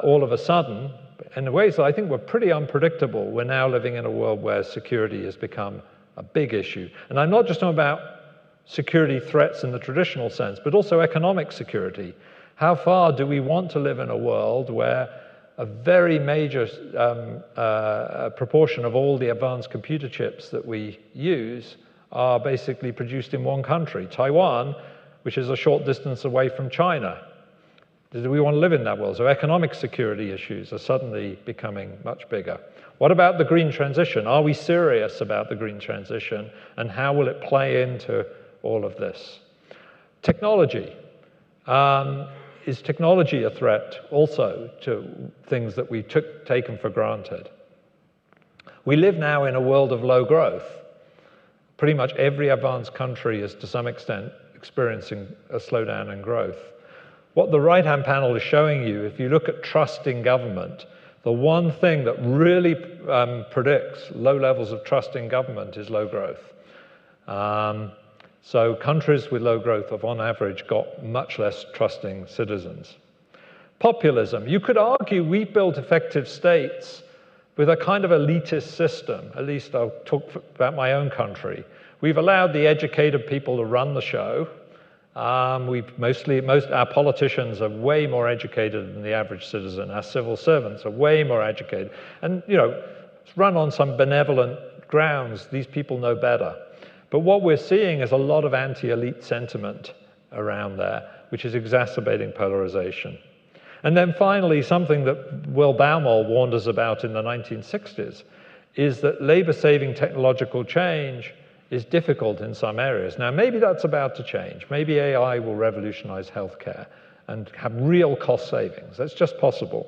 all of a sudden, in ways that I think were pretty unpredictable, we're now living in a world where security has become a big issue. And I'm not just talking about security threats in the traditional sense, but also economic security. How far do we want to live in a world where a very major proportion of all the advanced computer chips that we use are basically produced in one country? Taiwan which is a short distance away from China. Do we want to live in that world? So economic security issues are suddenly becoming much bigger. What about the green transition? Are we serious about the green transition, and how will it play into all of this? Technology. Is technology a threat also to things that we taken for granted? We live now in a world of low growth. Pretty much every advanced country is to some extent experiencing a slowdown in growth. What the right-hand panel is showing you, if you look at trust in government, the one thing that really predicts low levels of trust in government is low growth. So countries with low growth have, on average, got much less trusting citizens. Populism. You could argue we built effective states with a kind of elitist system. At least I'll talk about my own country. We've allowed the educated people to run the show. Most our politicians are way more educated than the average citizen. Our civil servants are way more educated. And, you know, it's run on some benevolent grounds. These people know better. But what we're seeing is a lot of anti-elite sentiment around there, which is exacerbating polarization. And then finally, something that Will Baumol warned us about in the 1960s is that labor-saving technological change is difficult in some areas. Now, maybe that's about to change. Maybe AI will revolutionize healthcare and have real cost savings. That's just possible.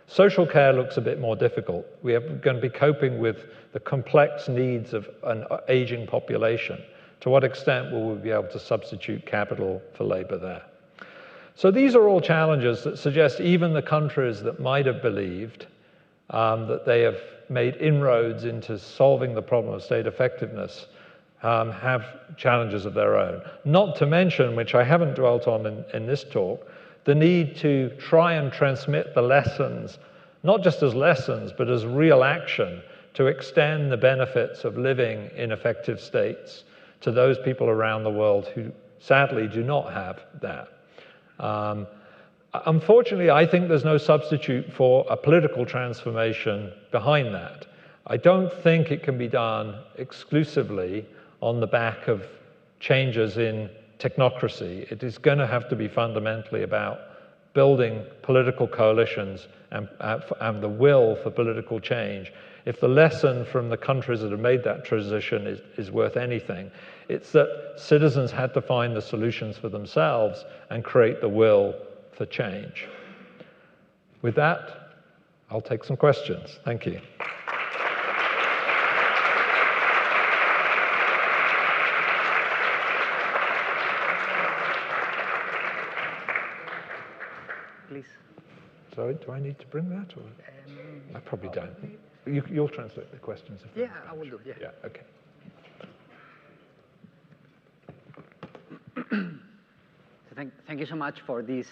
Social care looks a bit more difficult. We are going to be coping with the complex needs of an aging population. To what extent will we be able to substitute capital for labor there? So these are all challenges that suggest even the countries that might have believed that they have made inroads into solving the problem of state effectiveness have challenges of their own. Not to mention, which I haven't dwelt on in this talk, the need to try and transmit the lessons, not just as lessons, but as real action to extend the benefits of living in effective states to those people around the world who sadly do not have that. Unfortunately, I think there's no substitute for a political transformation behind that. I don't think it can be done exclusively on the back of changes in technocracy. It is going to have to be fundamentally about building political coalitions and the will for political change. If the lesson from the countries that have made that transition is worth anything, it's that citizens had to find the solutions for themselves and create the will for change. With that, I'll take some questions. Thank you. Please. Sorry, do I need to bring that? Or? I probably don't. You'll translate the questions. Yeah, I will do. Yeah. Yeah. Okay. So thank you so much for this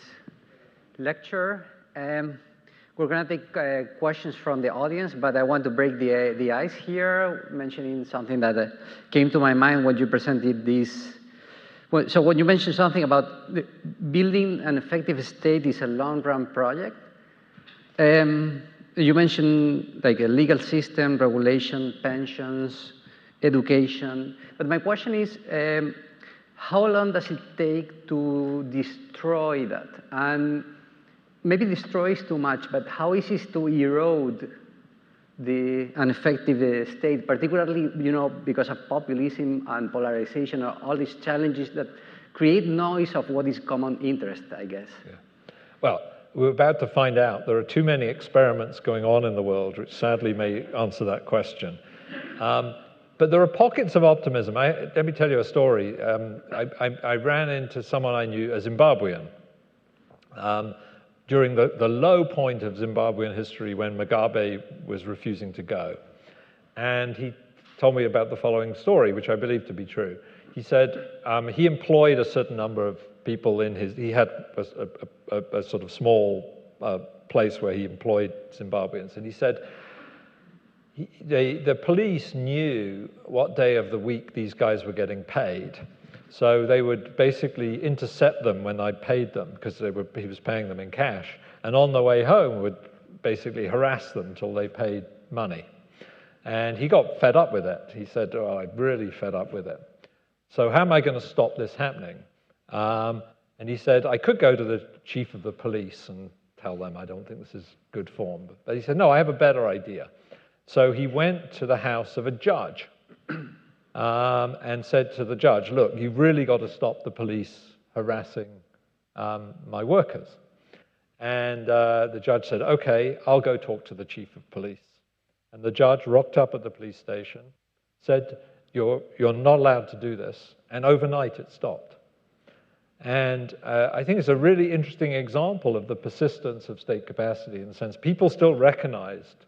lecture. We're going to take questions from the audience, but I want to break the ice here, mentioning something that came to my mind when you presented this. So when you mentioned something about building an effective state is a long-run project, you mentioned like a legal system, regulation, pensions, education. But my question is, how long does it take to destroy that? And maybe destroy is too much, but how easy is it to erode an effective state, particularly, you know, because of populism and polarization, or all these challenges that create noise of what is common interest, I guess. Yeah. Well, we're about to find out. There are too many experiments going on in the world, which sadly may answer that question. But there are pockets of optimism. Let me tell you a story. I ran into someone I knew, a Zimbabwean, during the low point of Zimbabwean history when Mugabe was refusing to go. And he told me about the following story, which I believe to be true. He said he employed a certain number of people in his, he had a sort of small place where he employed Zimbabweans. And he said the police knew what day of the week these guys were getting paid. So they would basically intercept them when I paid them, because he was paying them in cash. And on the way home would basically harass them until they paid money. And he got fed up with it. He said, oh, I'm really fed up with it. So how am I going to stop this happening? And he said, I could go to the chief of the police and tell them I don't think this is good form. But he said, no, I have a better idea. So he went to the house of a judge and said to the judge, look, you've really got to stop the police harassing my workers. And the judge said, okay, I'll go talk to the chief of police. And the judge rocked up at the police station, said, you're not allowed to do this. And overnight it stopped. And I think it's a really interesting example of the persistence of state capacity in the sense people still recognized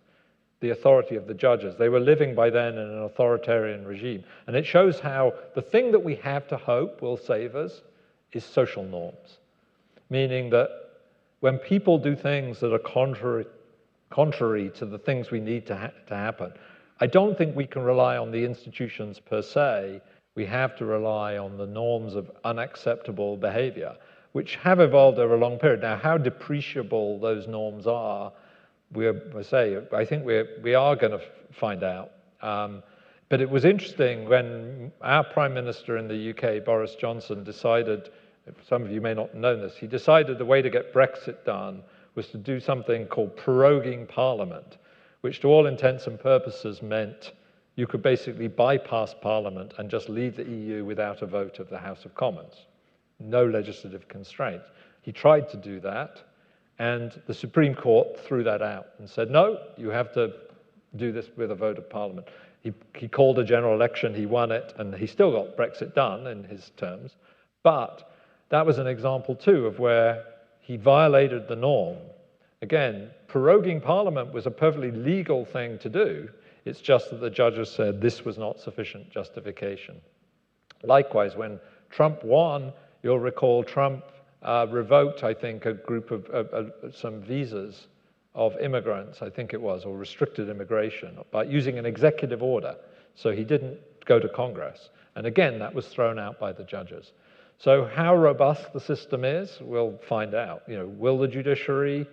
the authority of the judges. They were living by then in an authoritarian regime. And it shows how the thing that we have to hope will save us is social norms, meaning that when people do things that are contrary to the things we need to happen, I don't think we can rely on the institutions per se. We have to rely on the norms of unacceptable behavior, which have evolved over a long period. Now, how depreciable those norms are, I think we are going to find out. But it was interesting when our Prime Minister in the UK, Boris Johnson, decided, some of you may not know this, he decided the way to get Brexit done was to do something called proroguing Parliament, which to all intents and purposes meant you could basically bypass Parliament and just leave the EU without a vote of the House of Commons. No legislative constraints. He tried to do that, and the Supreme Court threw that out and said, no, you have to do this with a vote of Parliament. He called a general election, he won it, and he still got Brexit done in his terms. But that was an example, too, of where he violated the norm. Again, proroguing Parliament was a perfectly legal thing to do. It's just that the judges said this was not sufficient justification. Likewise, when Trump won, you'll recall Trump revoked, I think, a group of some visas of immigrants, I think it was, or restricted immigration by using an executive order. So he didn't go to Congress. And again, that was thrown out by the judges. So how robust the system is, we'll find out. Will the judiciary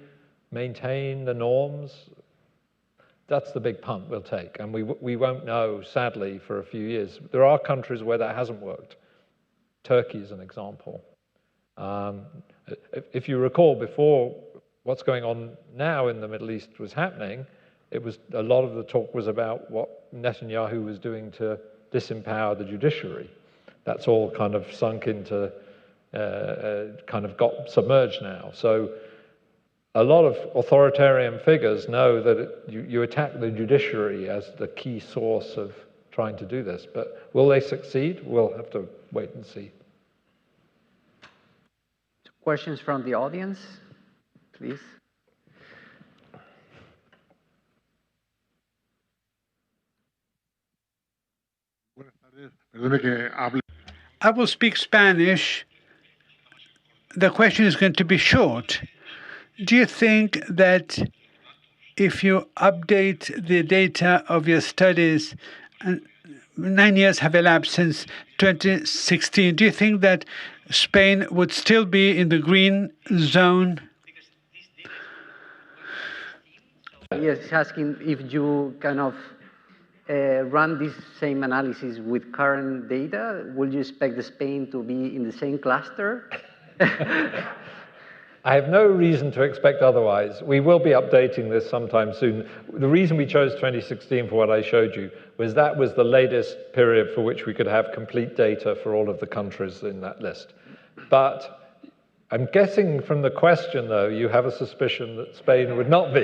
maintain the norms? That's the big punt we'll take, and we won't know, sadly, for a few years. There are countries where that hasn't worked. Turkey is an example. If you recall, before what's going on now in the Middle East was happening, a lot of the talk was about what Netanyahu was doing to disempower the judiciary. That's all kind of sunk into, kind of got submerged now. So a lot of authoritarian figures know that you attack the judiciary as the key source of trying to do this. But will they succeed? We'll have to wait and see. Questions from the audience, please. I will speak Spanish. The question is going to be short. Do you think that if you update the data of your studies, and 9 years have elapsed since 2016, do you think that Spain would still be in the green zone? Yes, he's asking if you kind of run this same analysis with current data. Would you expect Spain to be in the same cluster? I have no reason to expect otherwise. We will be updating this sometime soon. The reason we chose 2016 for what I showed you was that was the latest period for which we could have complete data for all of the countries in that list. But I'm guessing from the question, though, you have a suspicion that Spain would not be.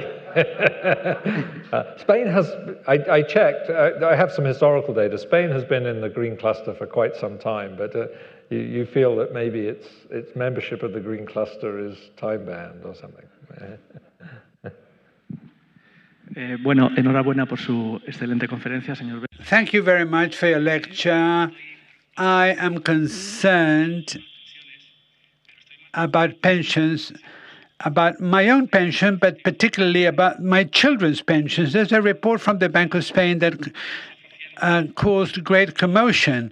Spain has, I checked, I have some historical data. Spain has been in the green cluster for quite some time, but you feel that maybe its membership of the green cluster is time-bound or something. Bueno, enhorabuena por su excelente conferencia, señor. Thank you very much for your lecture. I am concerned about pensions, about my own pension, but particularly about my children's pensions. There's a report from the Bank of Spain that caused great commotion.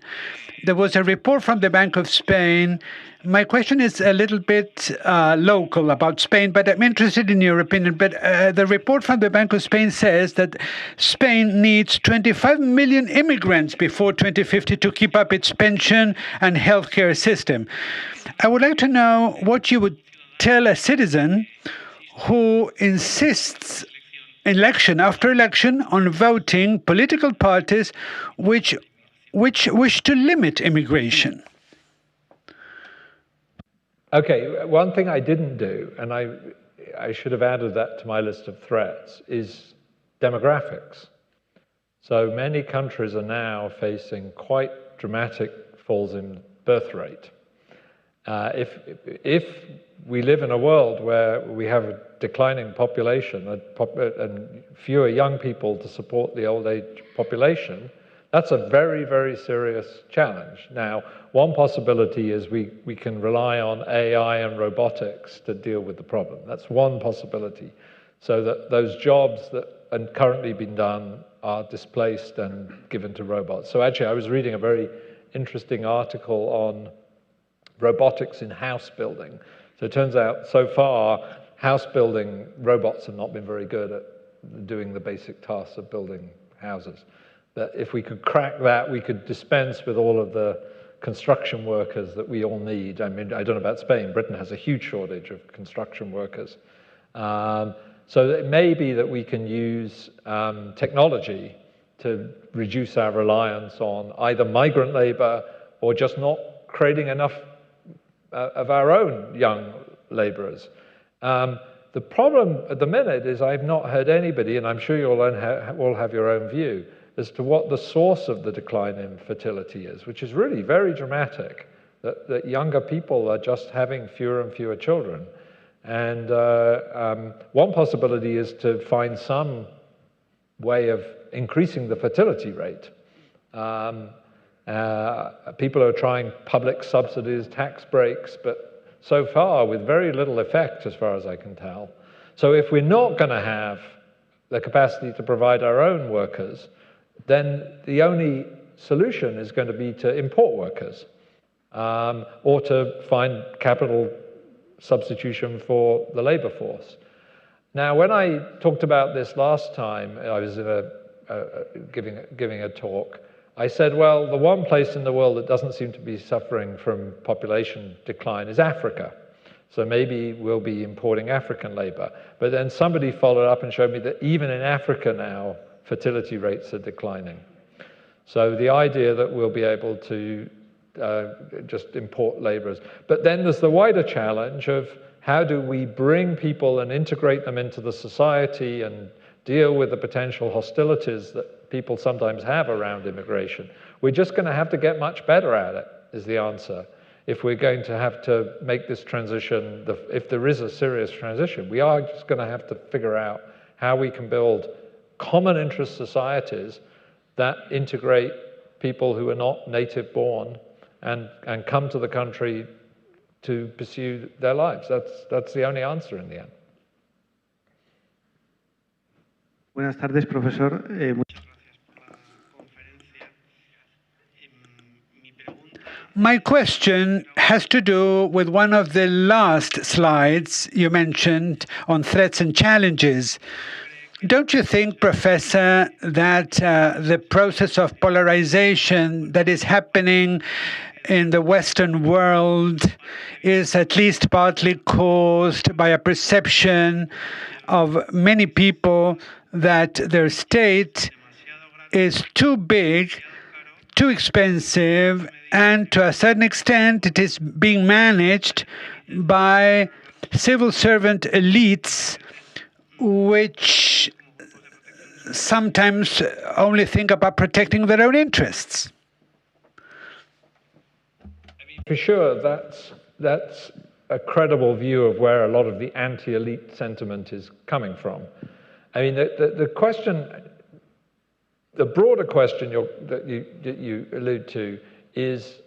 there was a report from the Bank of Spain. My question is a little bit local about Spain, but I'm interested in your opinion. But the report from the Bank of Spain says that Spain needs 25 million immigrants before 2050 to keep up its pension and healthcare system. I would like to know what you would tell a citizen who insists election after election on voting political parties which wish to limit immigration. Okay, one thing I didn't do, and I should have added that to my list of threats, is demographics. So many countries are now facing quite dramatic falls in birth rate. If we live in a world where we have a declining population and fewer young people to support the old age population, that's a very, very serious challenge. Now, one possibility is we can rely on AI and robotics to deal with the problem. That's one possibility. So that those jobs that are currently being done are displaced and given to robots. So actually, I was reading a very interesting article on robotics in house building. So it turns out, so far, house building robots have not been very good at doing the basic tasks of building houses. That if we could crack that, we could dispense with all of the construction workers that we all need. I mean, I don't know about Spain. Britain has a huge shortage of construction workers. So it may be that we can use technology to reduce our reliance on either migrant labor or just not creating enough of our own young laborers. The problem at the minute is I've not heard anybody, and I'm sure you'll all have your own view, as to what the source of the decline in fertility is, which is really very dramatic, that younger people are just having fewer and fewer children. And one possibility is to find some way of increasing the fertility rate. People are trying public subsidies, tax breaks, but so far with very little effect as far as I can tell. So if we're not going to have the capacity to provide our own workers, then the only solution is going to be to import workers or to find capital substitution for the labor force. Now, when I talked about this last time, I was in giving a talk, I said, well, the one place in the world that doesn't seem to be suffering from population decline is Africa. So maybe we'll be importing African labor. But then somebody followed up and showed me that even in Africa now, fertility rates are declining. So the idea that we'll be able to just import laborers. But then there's the wider challenge of how do we bring people and integrate them into the society and deal with the potential hostilities that people sometimes have around immigration. We're just going to have to get much better at it, is the answer. If we're going to have to make this transition, if there is a serious transition, we are just going to have to figure out how we can build common interest societies that integrate people who are not native born and come to the country to pursue their lives. That's the only answer in the end. Buenas tardes, profesor. My question has to do with one of the last slides you mentioned on threats and challenges. Don't you think, Professor, that the process of polarization that is happening in the Western world is at least partly caused by a perception of many people that their state is too big, too expensive, and to a certain extent it is being managed by civil servant elites which sometimes only think about protecting their own interests? For sure, that's a credible view of where a lot of the anti-elite sentiment is coming from. I mean, the question, the broader question that you allude to is,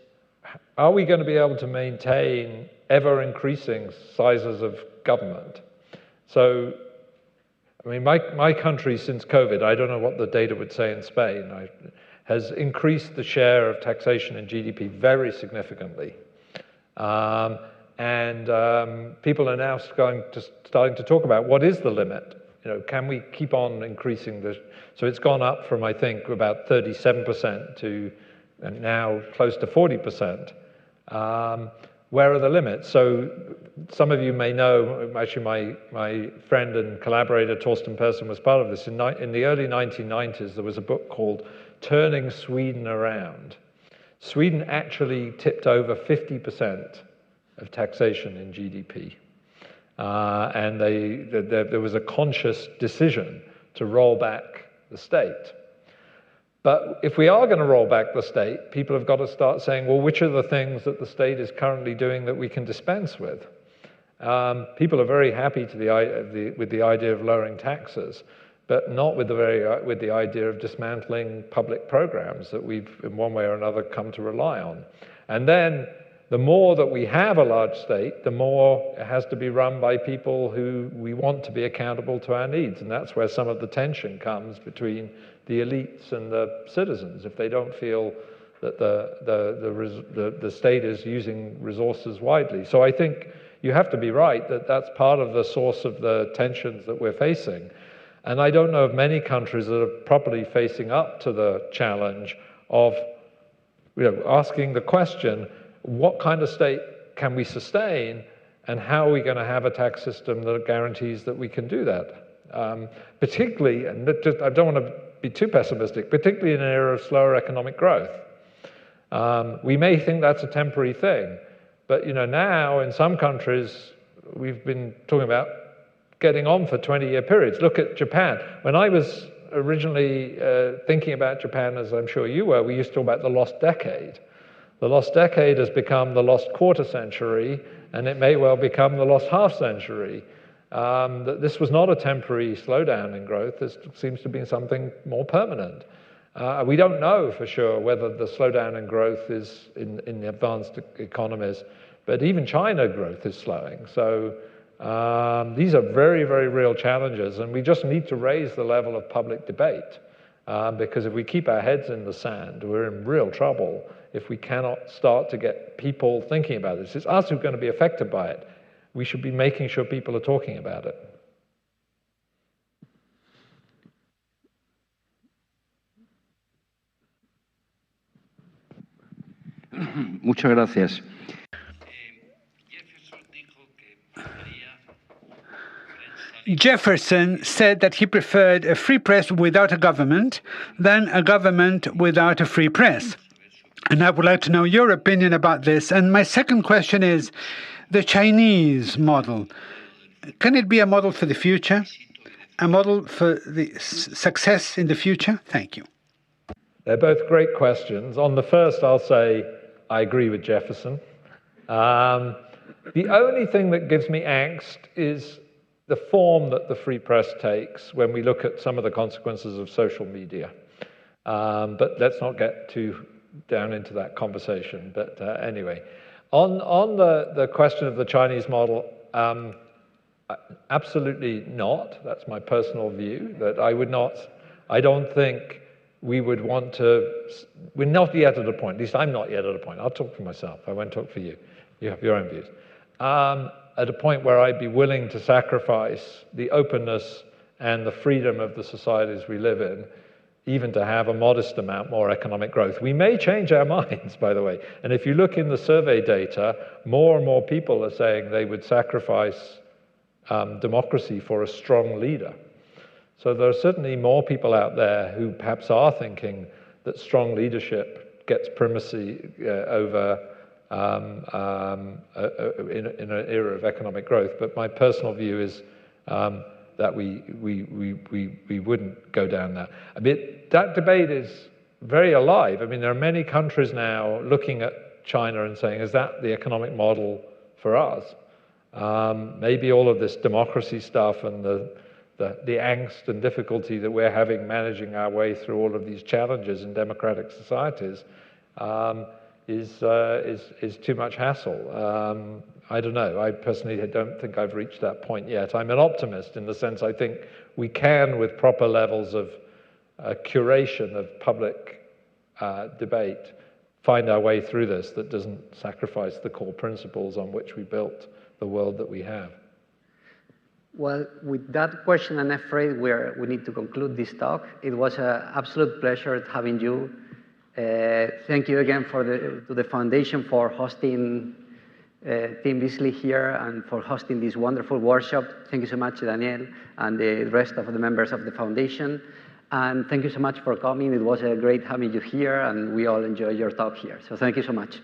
are we going to be able to maintain ever-increasing sizes of government? So, I mean, my country since COVID, I don't know what the data would say in Spain, has increased the share of taxation in GDP very significantly. People are now starting to talk about what is the limit. You know, can we keep on increasing this? So it's gone up from, I think, about 37% to now close to 40%. Where are the limits? So some of you may know, actually my friend and collaborator Torsten Persson was part of this. In the early 1990s, there was a book called Turning Sweden Around. Sweden actually tipped over 50% of taxation in GDP. And there was a conscious decision to roll back the state. But if we are going to roll back the state, people have got to start saying, well, which are the things that the state is currently doing that we can dispense with? People are very happy with the idea of lowering taxes, but not with the idea of dismantling public programs that we've, in one way or another, come to rely on. And then the more that we have a large state, the more it has to be run by people who we want to be accountable to our needs. And that's where some of the tension comes between the elites and the citizens, if they don't feel that the state is using resources widely. So I think you have to be right that that's part of the source of the tensions that we're facing. And I don't know of many countries that are properly facing up to the challenge of, you know, asking the question, what kind of state can we sustain, and how are we going to have a tax system that guarantees that we can do that? Particularly, and I don't want to be too pessimistic, particularly in an era of slower economic growth. We may think that's a temporary thing, but you know, now in some countries we've been talking about getting on for 20-year periods. Look at Japan. When I was originally thinking about Japan, as I'm sure you were, we used to talk about the lost decade. The lost decade has become the lost quarter century, and it may well become the lost half century. This was not a temporary slowdown in growth. This seems to be something more permanent. We don't know for sure whether the slowdown in growth is in the advanced economies, but even China growth is slowing. So these are very, very real challenges, and we just need to raise the level of public debate. Because if we keep our heads in the sand, we're in real trouble if we cannot start to get people thinking about this. It's us who are going to be affected by it. We should be making sure people are talking about it. Muchas gracias. Jefferson said that he preferred a free press without a government than a government without a free press. And I would like to know your opinion about this. And my second question is the Chinese model. Can it be a model for the future? A model for the success in the future? Thank you. They're both great questions. On the first, I'll say I agree with Jefferson. The only thing that gives me angst is the form that the free press takes when we look at some of the consequences of social media. But let's not get too down into that conversation. But anyway, on the question of the Chinese model, absolutely not. That's my personal view, that I don't think we would want to, we're not yet at a point, at least I'm not yet at a point, I'll talk for myself, I won't talk for you, you have your own views, at a point where I'd be willing to sacrifice the openness and the freedom of the societies we live in, even to have a modest amount more economic growth. We may change our minds, by the way, and if you look in the survey data, more and more people are saying they would sacrifice democracy for a strong leader. So there are certainly more people out there who perhaps are thinking that strong leadership gets primacy over in an era of economic growth. But my personal view is that we wouldn't go down that. I mean, that debate is very alive. I mean, there are many countries now looking at China and saying, is that the economic model for us? Maybe all of this democracy stuff and the angst and difficulty that we're having managing our way through all of these challenges in democratic societies is too much hassle. I don't know. I personally don't think I've reached that point yet. I'm an optimist in the sense I think we can, with proper levels of curation of public debate, find our way through this that doesn't sacrifice the core principles on which we built the world that we have. Well, with that question, I'm afraid we need to conclude this talk. It was an absolute pleasure having you. Thank you again to the Foundation for hosting Tim Besley here and for hosting this wonderful workshop. Thank you so much, Daniel, and the rest of the members of the Foundation. And thank you so much for coming. It was great having you here, and we all enjoyed your talk here. So thank you so much.